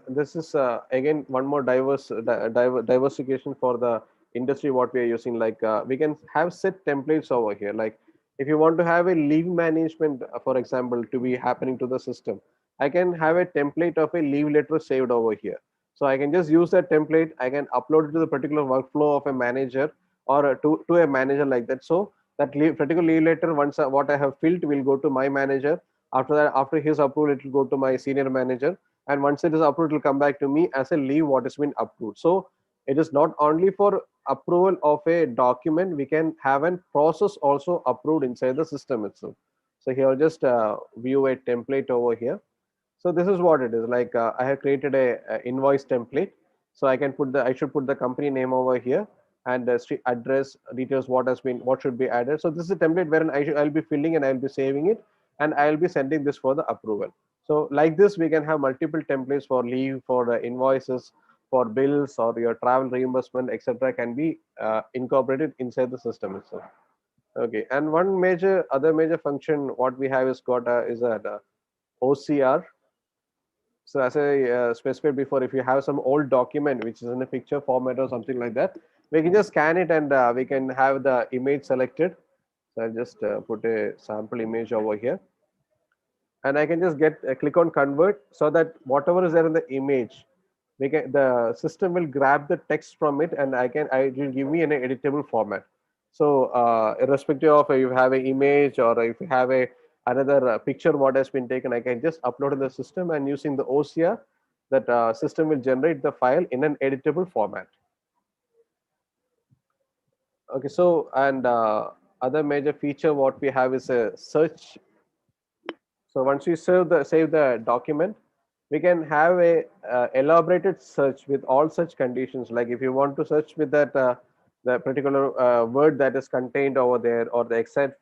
this is again one more diversification for the industry what we are using. Like we can have set templates over here. Like if you want to have a leave management, for example, to be happening to the system, I can have a template of a leave letter saved over here. So I can just use that template. I can upload it to the particular workflow of a manager, or to a manager, like that. So that particular leave letter, once what I have filled, will go to my manager. After that, after his approval, it will go to my senior manager. And once it is approved, it will come back to me as a leave what has been approved. So It is not only for approval of a document, we can have a process also approved inside the system itself. So here just view a template over here. So this is what it is like. I have created a invoice template. So I can put I should put the company name over here, and the street address details, what should be added. So this is a template wherein I'll be filling and I'll be saving it, and I'll be sending this for the approval. So like this, we can have multiple templates for leave, for the invoices, for bills, or your travel reimbursement, etc. can be incorporated inside the system itself. Okay, and one other major function what we have is got is that OCR. So as I specified before, if you have some old document which is in a picture format or something like that, we can just scan it and we can have the image selected. So I'll just put a sample image over here, and I can just get click on convert, so that whatever is there in the image, the system will grab the text from it, and it will give me an editable format. So irrespective of if you have an image or if you have another picture what has been taken, I can just upload in the system, and using the OCR, that system will generate the file in an editable format. Okay, so and other major feature what we have is a search. So once we save the document, we can have a elaborated search with all such conditions. Like if you want to search with that the particular word that is contained over there, or the exact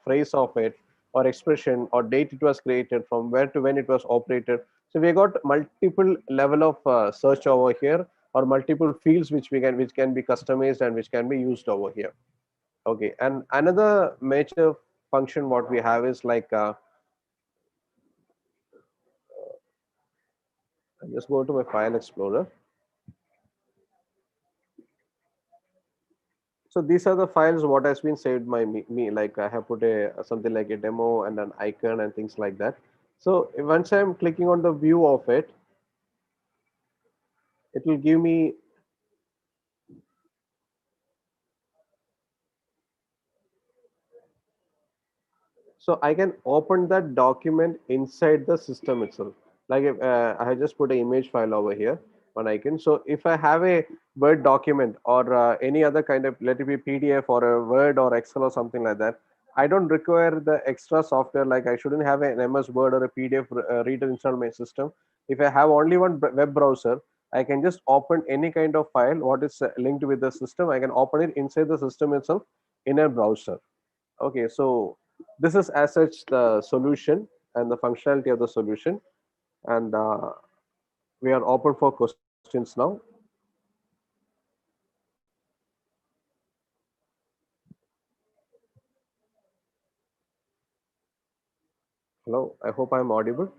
phrase of it, or expression, or date it was created, from where to when it was operated. So we got multiple level of search over here, or multiple fields which can be customized and which can be used over here. Okay, and another major function what we have is like I'll just go to my file explorer. So these are the files what has been saved by me. Like I have put something like a demo and an icon and things like that. So once I'm clicking on the view of it, it will give me so I can open that document inside the system itself. Like if, I have just put an image file over here, one icon. So if I have a Word document or any other kind of, let it be PDF or a Word or Excel or something like that, I don't require the extra software. Like I shouldn't have an MS Word or a PDF reader installed in my system. If I have only one web browser, I can just open any kind of file what is linked with the system. I can open it inside the system itself in a browser. Okay, so this is as such the solution and the functionality of the solution, and we are open for questions now. Hello, I hope I'm audible.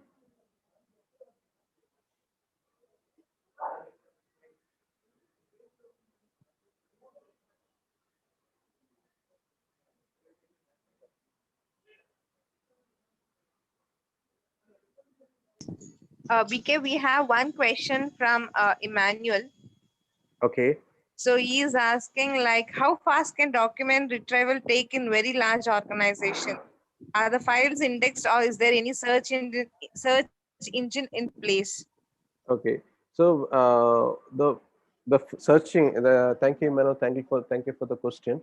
BK, we have one question from Emmanuel. Okay. So he is asking like, how fast can document retrieval take in very large organization? Are the files indexed, or is there any search engine in place? Okay. So the searching, thank you, Emmanuel. Thank you for the question.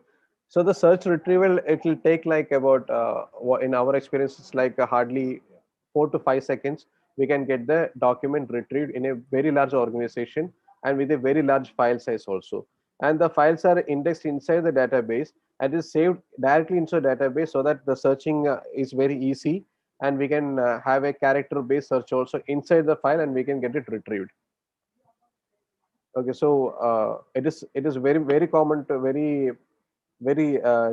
So the search retrieval, it will take like about in our experience, it's like hardly 4 to 5 seconds. We can get the document retrieved in a very large organization and with a very large file size also. And the files are indexed inside the database and is saved directly into the database, so that the searching is very easy, and we can have a character based search also inside the file, and we can get it retrieved. Okay, so it is very common to very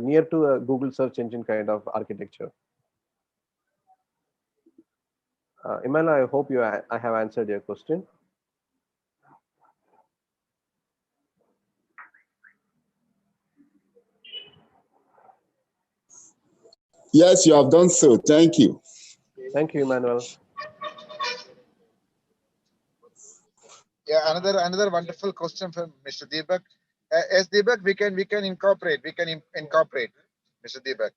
near to a Google search engine kind of architecture. Imala, I hope I have answered your question. Yes, you have done so. Thank you. Thank you, Emmanuel. Yeah, another wonderful question from Mr. Deepak. As Deepak, we can incorporate, Mr. Deepak.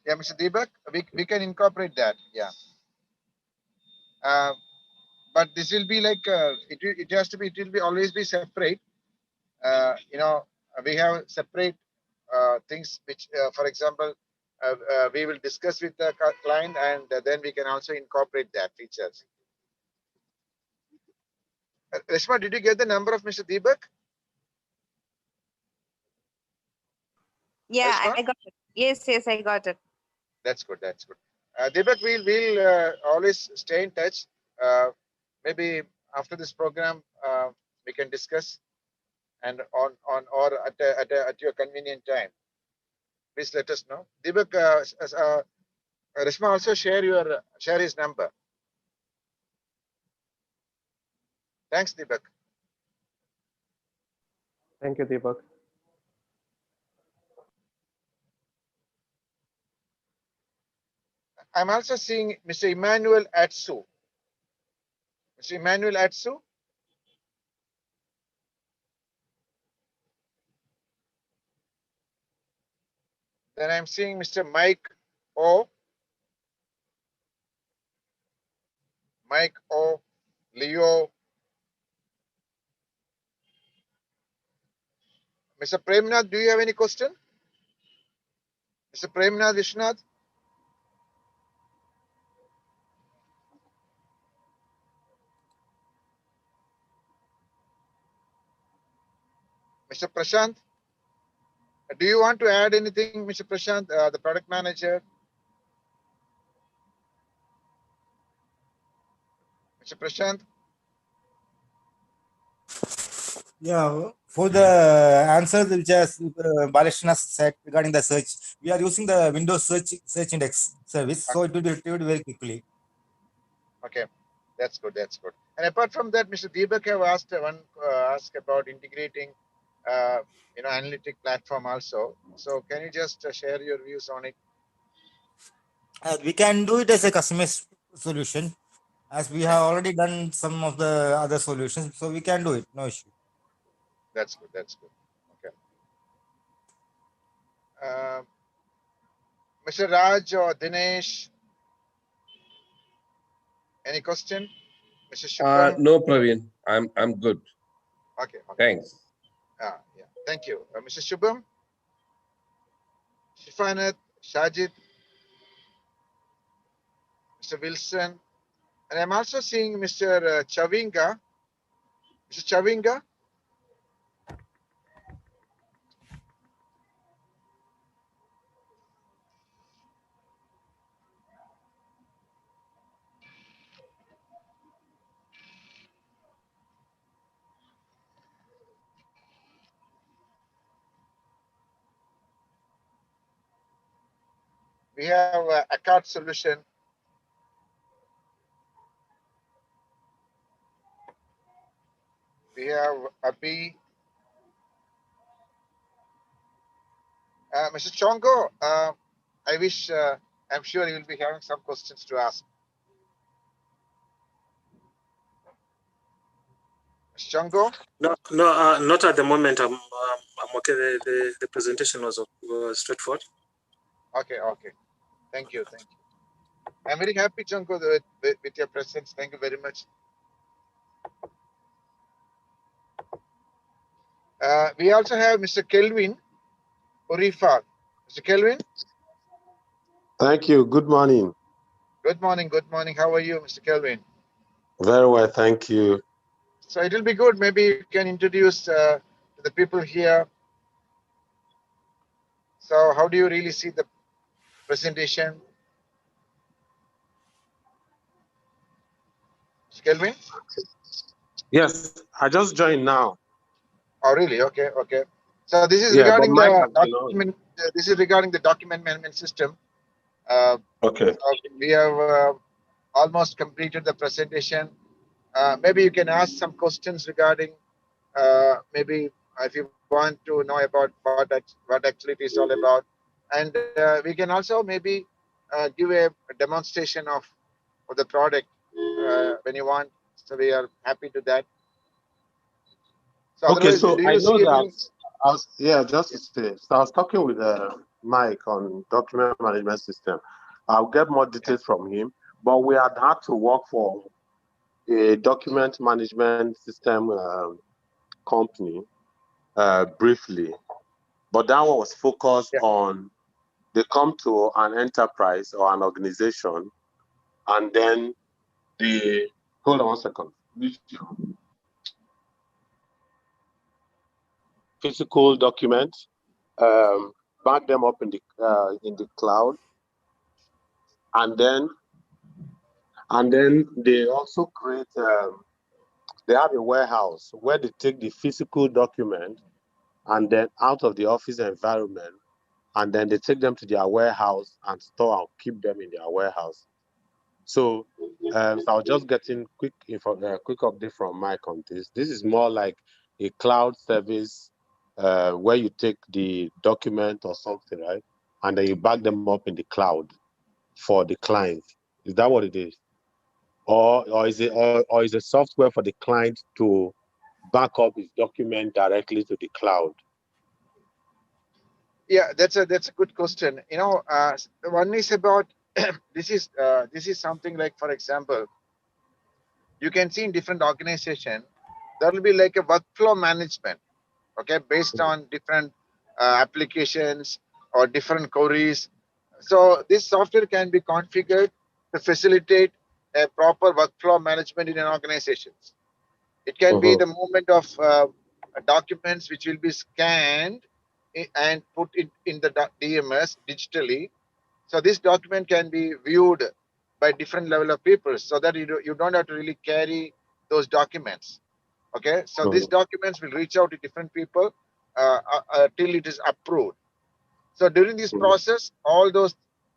Yeah, Mr. Deepak, we can incorporate that. Yeah. But this will be like it has to be. It will be always be separate. We have separate things which, for example, we will discuss with the client, and then we can also incorporate that features. Reshma, did you get the number of Mr. Deepak? Yeah, Reshma? I got it. Yes, yes, I got it. That's good. That's good. Deepak, we'll always stay in touch. Maybe after this program, we can discuss, and or at your convenient time. Please let us know. Deepak, Reshma also share his number. Thanks, Deepak. Thank you, Deepak. I'm also seeing Mr. Emmanuel Atsu. Mr. Emmanuel Atsu. Then I'm seeing Mr. Mike O. Mike O. Leo. Mr. Premnath, do you have any question? Mr. Premnath Vishnath? Mr. Prashant? Do you want to add anything, Mr. Prashant, the product manager? Mr. Prashant? Yeah, for the answer which Balashna said regarding the search, we are using the Windows search index service, so it will be retrieved very quickly. Okay, that's good. That's good. And apart from that, Mr. Deepak have asked asked about integrating, analytic platform also. So can you just share your views on it? We can do it as a customized solution, as we have already done some of the other solutions, so we can do it, no issue. That's good. That's good. Okay. Mr. Raj or Dinesh, any question? Mr. Shubham? No, Praveen. I'm good. Okay. Thanks. Yeah. Thank you. Mr. Shubham? Shifanat, Shajid, Mr. Wilson, and I'm also seeing Mr. Chavinga. Mr. Chavinga? We have a card solution. We have Abhi. Mr. Chongo, I wish, I'm sure you will be having some questions to ask. Mr. Chongo? No, not at the moment. I'm okay. The presentation was straightforward. Okay. Thank you. I'm very happy, Chongo, with your presence. Thank you very much. We also have Mr. Kelvin Urifa. Mr. Kelvin? Thank you. Good morning. Good morning. How are you, Mr. Kelvin? Very well, thank you. So it will be good. Maybe you can introduce the people here. So how do you really see the presentation? Mr. Kelvin? Yes, I just joined now. Oh, really? Okay. So this is regarding the document. This is regarding the document management system. Okay. So we have almost completed the presentation. Maybe you can ask some questions regarding maybe if you want to know about what actually it is all about, and we can also maybe give a demonstration of the product when you want. So we are happy to that. So okay, so I know that just to say, so I was talking with Mike on document management system. I'll get more details from him, but we had to work for a document management system company briefly, but that one was focused on, they come to an enterprise or an organization, and then they, hold on one second. Physical documents, back them up in the cloud, and then they also create. They have a warehouse where they take the physical document and then out of the office environment, and then they take them to their warehouse and store and keep them in their warehouse. So, so I was just getting quick update from Mike on this. This is more like a cloud service where you take the document or something, right, and then you back them up in the cloud for the client. Is that what it is? Or is it software for the client to back up his document directly to the cloud? Yeah, that's a good question. One is about this is something like, for example, you can see in different organization there will be like a workflow management, okay, based on different applications or different queries. So this software can be configured to facilitate a proper workflow management in an organization. It can be the movement of documents which will be scanned and put it in the DMS digitally. So this document can be viewed by different level of people, so that you don't have to really carry those documents. Okay, so these documents will reach out to different people till it is approved. So during this process, all those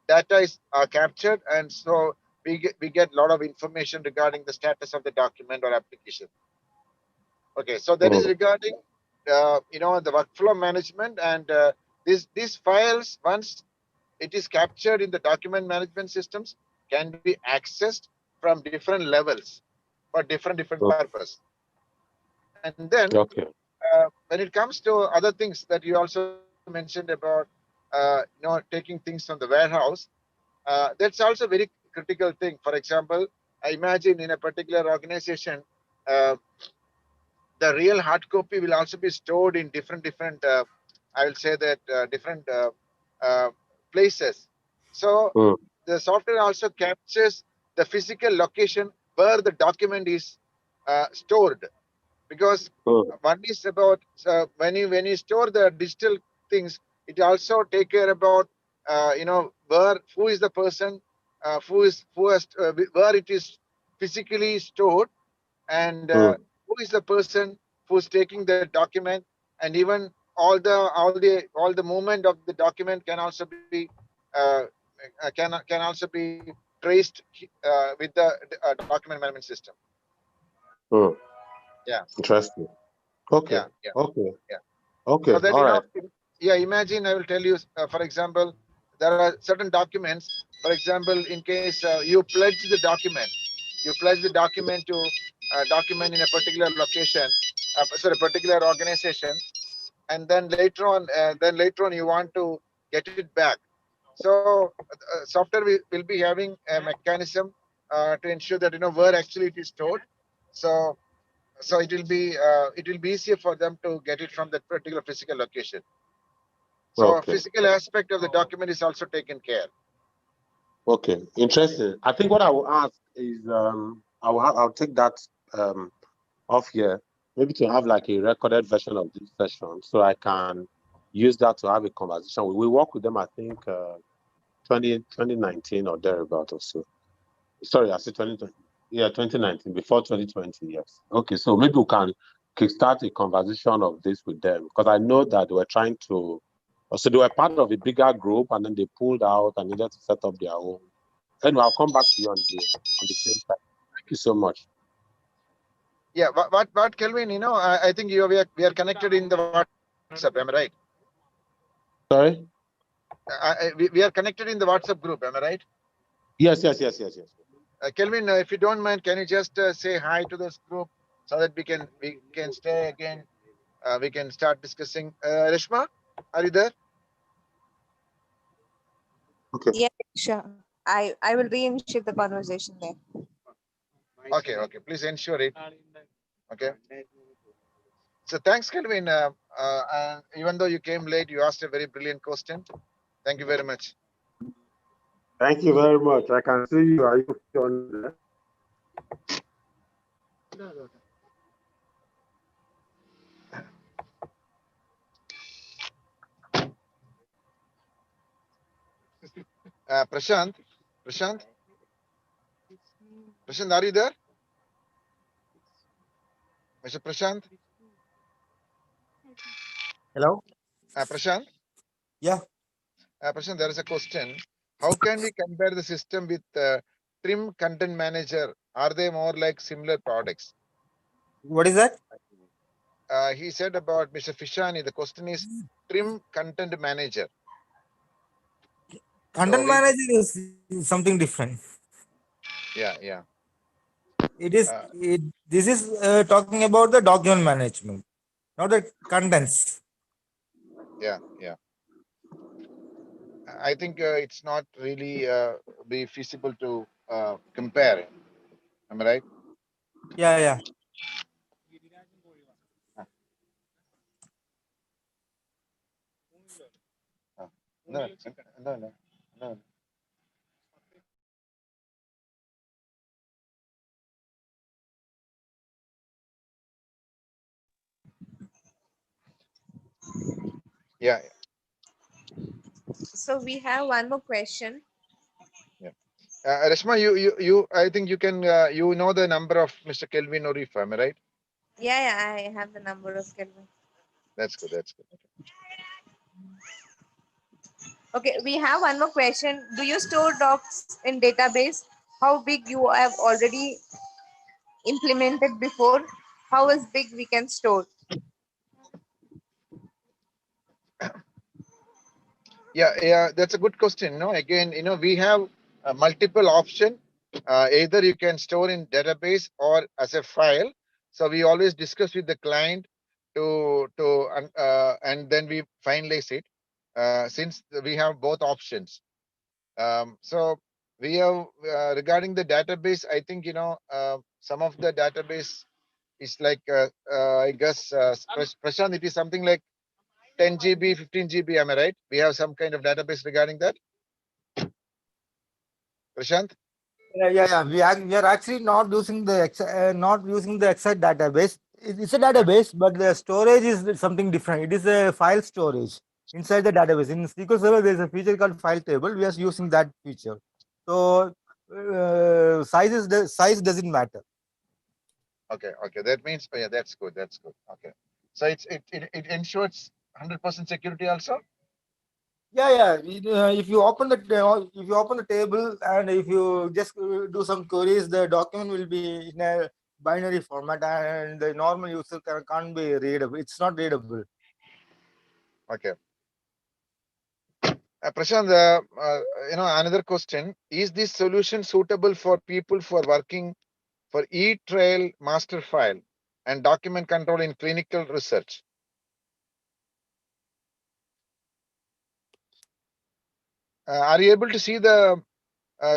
data are captured, and so we get a lot of information regarding the status of the document or application. Okay, so that is regarding the workflow management, and these files, once it is captured in the document management systems, can be accessed from different levels for different purpose. And then when it comes to other things that you also mentioned about taking things from the warehouse, that's also a very critical thing. For example, I imagine in a particular organization, the real hard copy will also be stored in different I will say that different places. So the software also captures the physical location where the document is stored, because one is about when you store the digital things, it also take care about who is the person, where it is physically stored, and who is the person who's taking the document, and even all the movement of the document can also be traced with the document management system. Yeah. Interesting. Okay. Yeah. Okay. Yeah. Okay. So that, all right. yeah, imagine I will tell you, for example, there are certain documents. For example, in case you pledge the document, to document in a particular location, particular organization, and then later on, you want to get it back. So software will be having a mechanism to ensure that where actually it is stored. So it will be easier for them to get it from that particular physical location. So physical aspect of the document is also taken care. Okay, interesting. I think what I will ask is I'll take that off here, maybe to have like a recorded version of this session, so I can use that to have a conversation. We work with them, I think 2019 or thereabout or so. Sorry, I said 2020. Yeah, 2019, before 2020, yes. Okay, so maybe we can kickstart a conversation of this with them, because I know that they were trying to, so they were part of a bigger group, and then they pulled out and needed to set up their own. Anyway, I'll come back to you on the same side. Thank you so much. Yeah, what Kelvin, I think we are connected in the WhatsApp, am I right? Sorry? We are connected in the WhatsApp group, am I right? Yes. Kelvin, if you don't mind, can you just say hi to this group so that we can stay again? We can start discussing. Reshma, are you there? Okay. Yeah, sure. I will reinitiate the conversation there. Okay, okay. Please ensure it. Okay. So thanks, Kelvin. Even though you came late, you asked a very brilliant question. Thank you very much. Thank you very much. I can see you. Are you on there? Prashant, Prashant, Prashant, are you there? Mr. Prashant? Hello? Prashant? Yeah. Prashant, there is a question. How can we compare the system with Trim Content Manager? Are they more like similar products? What is that? He said about Mr. Fishani. The question is Trim Content Manager. Content So manager is something different. yeah. It is. This is talking about the document management, not the contents. Yeah. I think it's not really be feasible to compare. Am I right? Yeah. No. Yeah. So we have one more question. Reshma, you. I think you can. You know the number of Mr. Kelvin Orifa, am I right? Yeah, I have the number of Kelvin. That's good. Okay, we have one more question. Do you store docs in database? How big you have already implemented before? How is big we can store? Yeah. That's a good question. No, again, we have multiple option. Either you can store in database or as a file. So we always discuss with the client and then we finalize it. Since we have both options. So we have regarding the database. I think some of the database is like I guess Prashant, it is something like 10 GB, 15 GB. Am I right? We have some kind of database regarding that. Prashant? Yeah. We are actually not using the exact database. It's a database, but the storage is something different. It is a file storage inside the database. In SQL Server, there is a feature called file table. We are using that feature. So size doesn't matter. Okay. That means that's good. Okay. So it ensures 100% security also. Yeah. If you open the table and if you just do some queries, the document will be in a binary format, and the normal user can't be readable. It's not readable. Okay. Prashant, another question: is this solution suitable for people for working for e-trail master file and document control in clinical research? Are you able to see the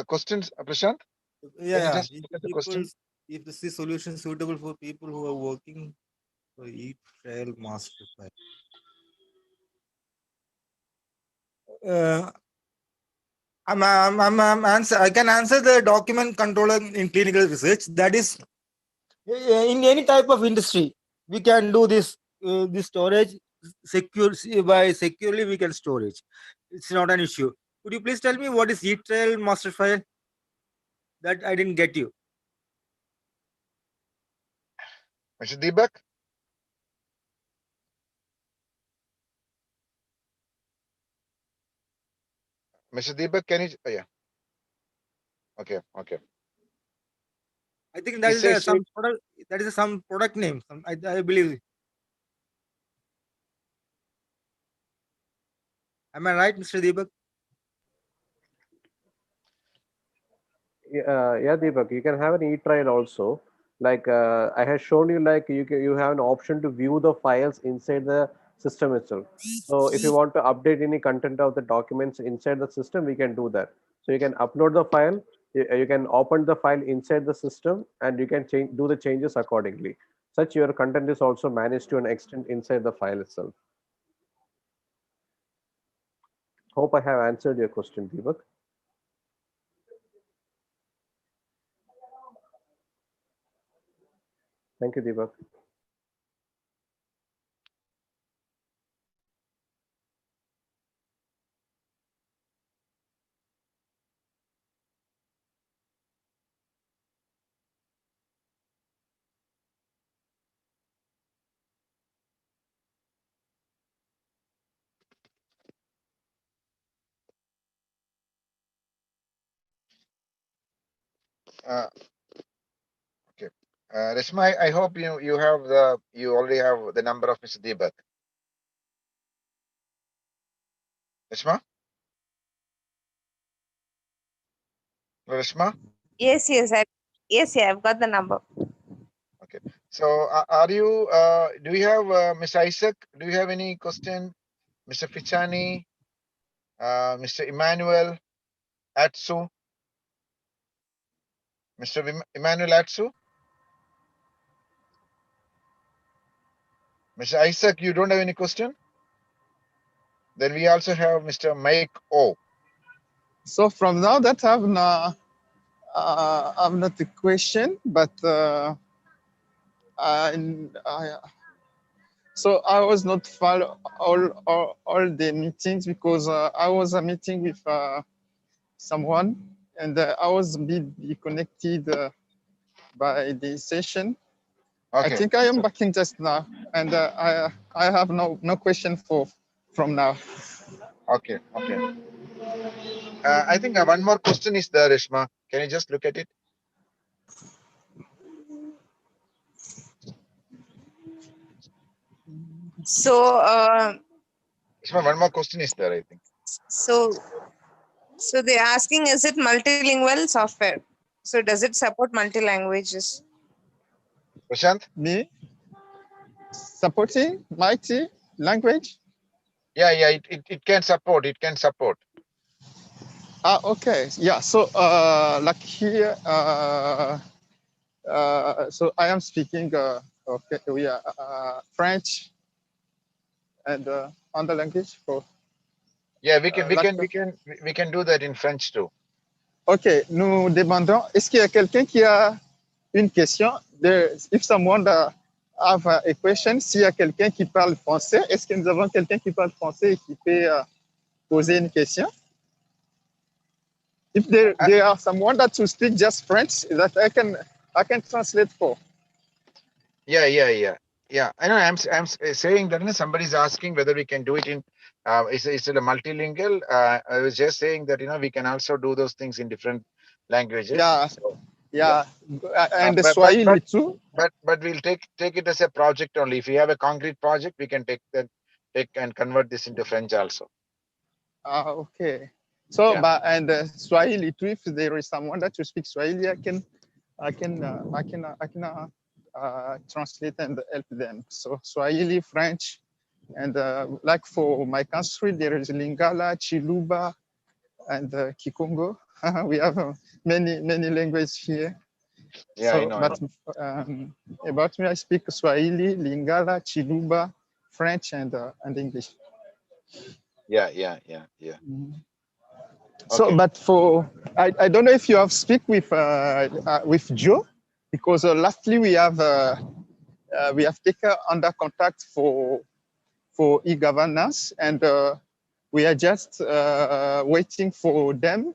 questions, Prashant? Can you just look at the question? If this is solution suitable for people who are working for e-trail master file. I can answer the document controller in clinical research. That is, in any type of industry, we can do this storage securely. We can storage. It's not an issue. Could you please tell me what is e-trail master file? That I didn't get you. Mr. Deepak? Mr. Deepak, can you? Yeah. Okay. I think that is some product. That is some product name. I believe. Am I right, Mr. Deepak? Yeah, Deepak, you can have an e-trial also. Like I have shown you, like you have an option to view the files inside the system itself. So if you want to update any content of the documents inside the system, we can do that. So you can upload the file You can open the file inside the system and you can do the changes accordingly. Such your content is also managed to an extent inside the file itself. Hope I have answered your question, Deepak. Thank you, Deepak. Okay. Reshma, I hope you already have the number of Mr. Deepak. Reshma? Reshma? Yes, I've got the number. Okay. So are you, do you have Mr. Isaac? Do you have any question? Mr. Fichani, Mr. Emmanuel Atsu? Mr. Emmanuel Atsu? Mr. Isaac, you don't have any question? Then we also have Mr. Mike O. So from now that I've not a question, but so I was not follow all the meetings because I was a meeting with someone and I was a bit connected by the session. Okay. I think I am back in just now, and I have no question from now. Okay. Okay. I think one more question is there, Reshma. Can you just look at it? So, Reshma, one more question is there, I think. so they're asking, is it multilingual software? So does it support multi-languages? Prashant? Me? Supporting multi-language? Yeah, it can support. It can support. Okay. Yeah. So like here, so I am speaking okay, French and other language for. Yeah, we can do that in French too. Ok, nous demandons, est-ce qu'il y a quelqu'un qui a une question? If someone have a question, s'il y a quelqu'un qui parle français, est-ce que nous avons quelqu'un qui parle français et qui peut poser une question? If there are someone that will speak just French, that I can translate for. Yeah. I know. I'm saying that somebody's asking whether we can do it in. Is it a multilingual? I was just saying that we can also do those things in different languages. Yeah, so, yeah. And the Swahili too. But we'll take it as a project only. If we have a concrete project, we can take and convert this into French also. Okay. So, but and Swahili too. If there is someone that will speak Swahili, I can translate and help them. So Swahili, French, and like for my country, there is Lingala, Chiluba, and Kikongo. We have many languages here. Yeah, so, I know. But about me, I speak Swahili, Lingala, Chiluba, French, and English. Yeah. So, Okay. but I don't know if you have speak with Joe, because lastly we have taken under contact for e-governance, and we are just waiting for them,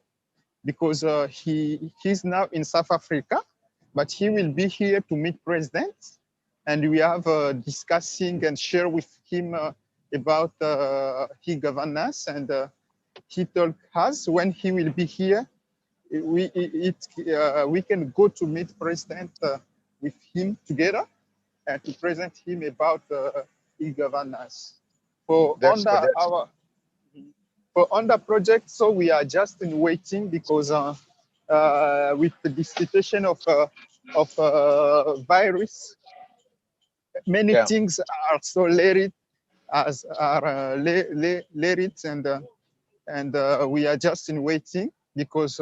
because he's now in South Africa, but he will be here to meet president, and we have discussing and share with him about e-governance, and he told us when he will be here, we can go to meet president with him together and to present him about e-governance. For on the project, so we are just in waiting, because with the situation of virus, many things are so late, and we are just in waiting, because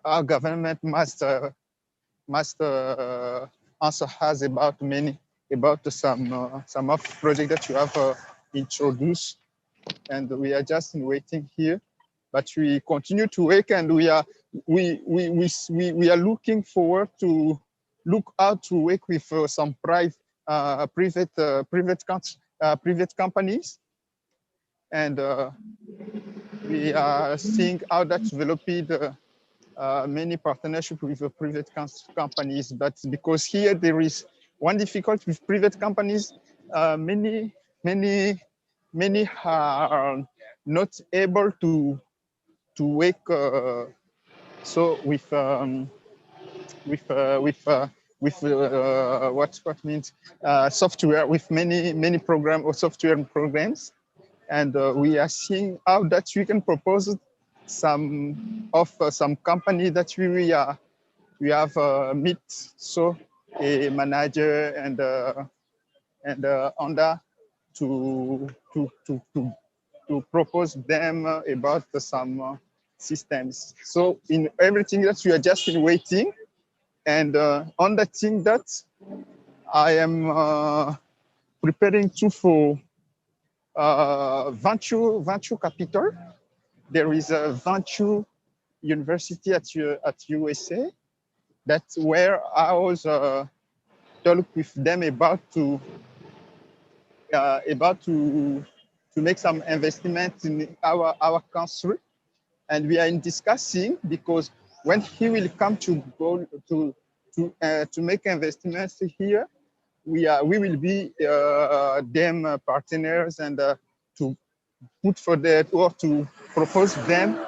our government must answer us about some of project that you have introduced, and we are just waiting here. But we continue to work, and we are looking forward to look out to work with some private companies, and we are seeing how that's developing many partnerships with private companies. But because here there is one difficulty with private companies, many are not able to work so with what means software, with many program or software programs, and we are seeing how that we can propose some company that we have meet so a manager and under to propose them about some systems. So in everything that we are just in waiting, and on the thing that I am preparing to for venture capital. There is a venture university at USA. That's where I was talk with them about to make some investment in our country, and we are in discussing, because when he will come to go to make investments here, we will be them partners, and to put for that, or to propose them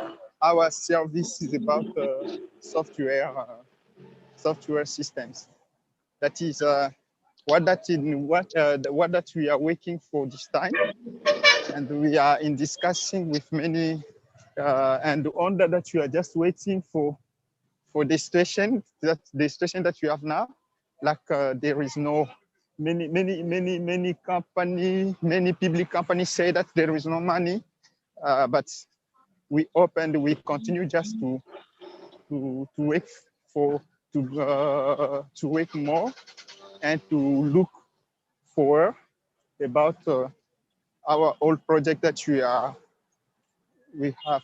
our services about software systems. That is what that we are working for this time, and we are in discussing with many, and on that we are just waiting for the situation that we have now. Like there is no many public companies say that there is no money, but we hope and we continue just to work to work more, and to look for about our old project that we have.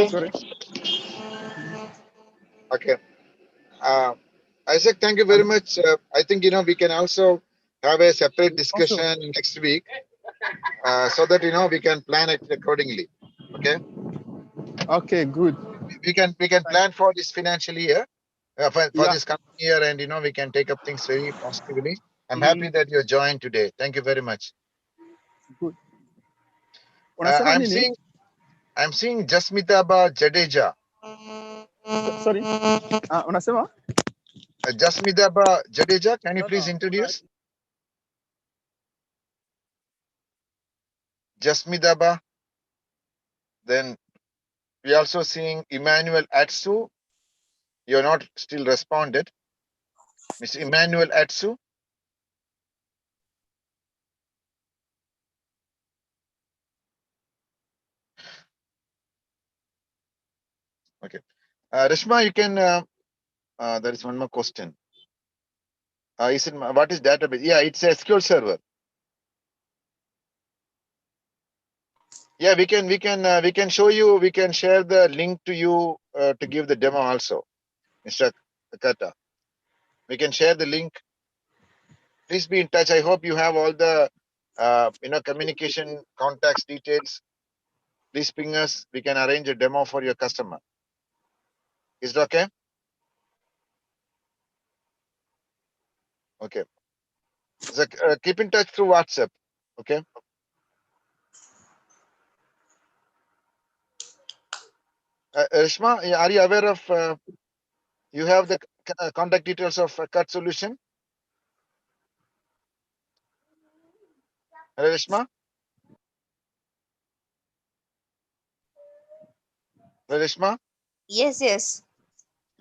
Sorry. Okay. Isaac, thank you very much. I think, we can also have a separate discussion next week, so that, we can plan it accordingly. Okay. Okay, good. We can plan for this financial year, for this coming year, and, we can take up things very positively. I'm happy that you joined today. Thank you very much. Good. I'm seeing Jasmitaba Jadeja. Sorry. Unasema? Jasmitaba Jadeja, can you please introduce? Jasmitaba. Then we also seeing Emmanuel Atsu. You're not still responded. Mr. Emmanuel Atsu. Okay. Rishma, you can, there is one more question. What is database? Yeah, it's a SQL server. Yeah, we can show you, we can share the link to you to give the demo also, Mr. Kata. We can share the link. Please be in touch. I hope you have all the communication contacts details. Please ping us. We can arrange a demo for your customer. Is it okay? Okay. So, keep in touch through WhatsApp. Okay. Rishma, are you aware of? You have the contact details of Cut Solution? Hello, Rishma. Hello, Rishma. Yes, yes.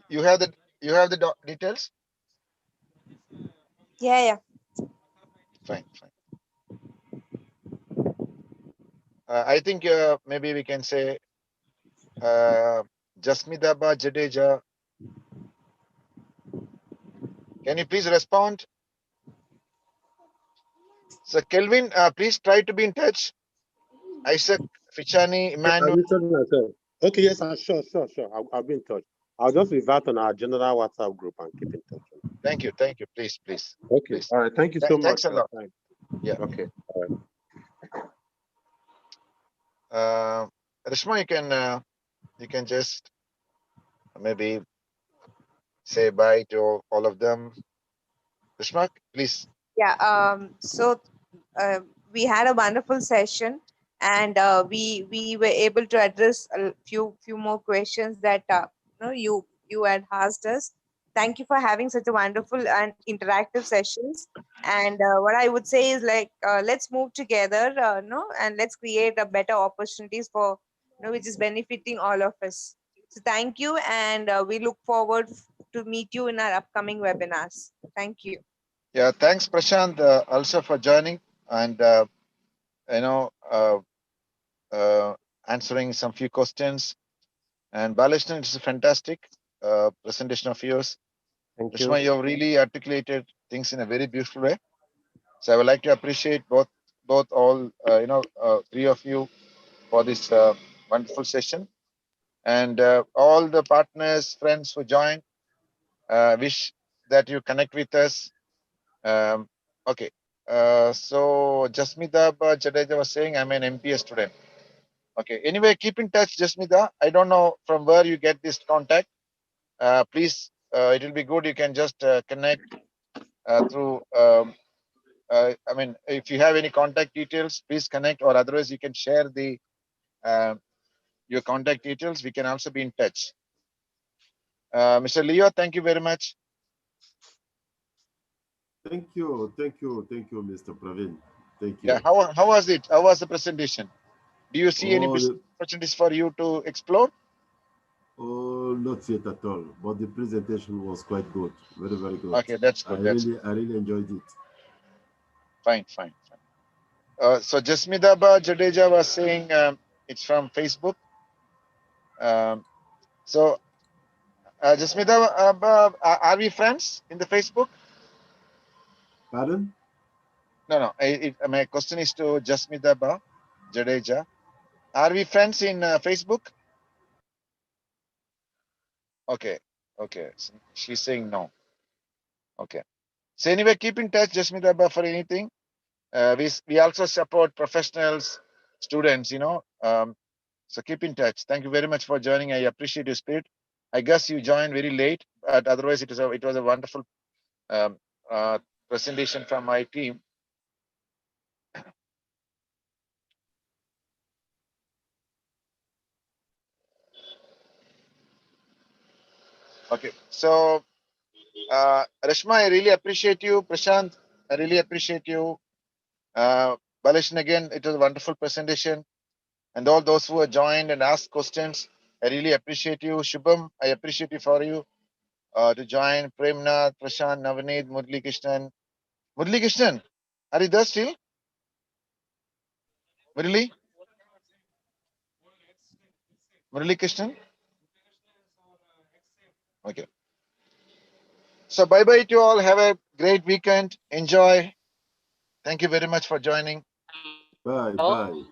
You have the details. Yeah. Fine. I think maybe we can say Jasmidaba Jadeja. Can you please respond? So Kelvin, please try to be in touch. Isaac, Fichani, I Emmanuel. muted myself. Okay, yes, sure. I'll be in touch. I'll just revert on our general WhatsApp group and keep in touch. Thank you. Please. Okay. Please. All right. Thank you so much. Thanks a lot. Yeah. Okay. All right. Rishma, you can just maybe say bye to all of them. Rishma, please. Yeah. So we had a wonderful session, and we were able to address a few more questions that you had asked us. Thank you for having such a wonderful and interactive sessions. And what I would say is like let's move together, and let's create a better opportunities for which is benefiting all of us. So thank you, and we look forward to meet you in our upcoming webinars. Thank you. Yeah, thanks, Prashant, also for joining and answering some few questions. And Balashnan, it's a fantastic presentation of yours. Thank Rishma, you. you have really articulated things in a very beautiful way. So I would like to appreciate all three of you for this wonderful session, and all the partners, friends who joined. Wish that you connect with us. Okay. So Jasmita Jadeja was saying I'm an MPS student. Okay. Anyway, keep in touch, Jasmita. I don't know from where you get this contact. Please, it will be good. You can just connect through. If you have any contact details, please connect, or otherwise you can share your contact details. We can also be in touch. Mr. Leo, thank you very much. Thank you, Mr. Praveen. Thank you. Yeah, how was it? How was the presentation? Do you see any opportunities for you to explore? Oh, not yet at all, but the presentation was quite good. Very, very good. Okay, that's good. I really enjoyed it. Fine. So Jasmita Jadeja was saying it's from Facebook. So Jasmita, are we friends in the Facebook? Pardon? No. My question is to Jasmita Jadeja. Are we friends in Facebook? Okay. So she's saying no. Okay. So anyway, keep in touch, Jasmita, for anything. We also support professionals, students. So keep in touch. Thank you very much for joining. I appreciate your spirit. I guess you joined very late, but otherwise it was a wonderful presentation from my team. Okay, so Rashma, I really appreciate you. Prashant, I really appreciate you. Baleshan, again, it was a wonderful presentation. And all those who have joined and asked questions, I really appreciate you. Shubham, I appreciate you for you to join. Premnath, Prashant, Navneet, Murli Krishnan. Murli Krishnan, are you there still? Murli Krishnan? Okay. So bye-bye to all. Have a great weekend. Enjoy. Thank you very much for joining. Bye.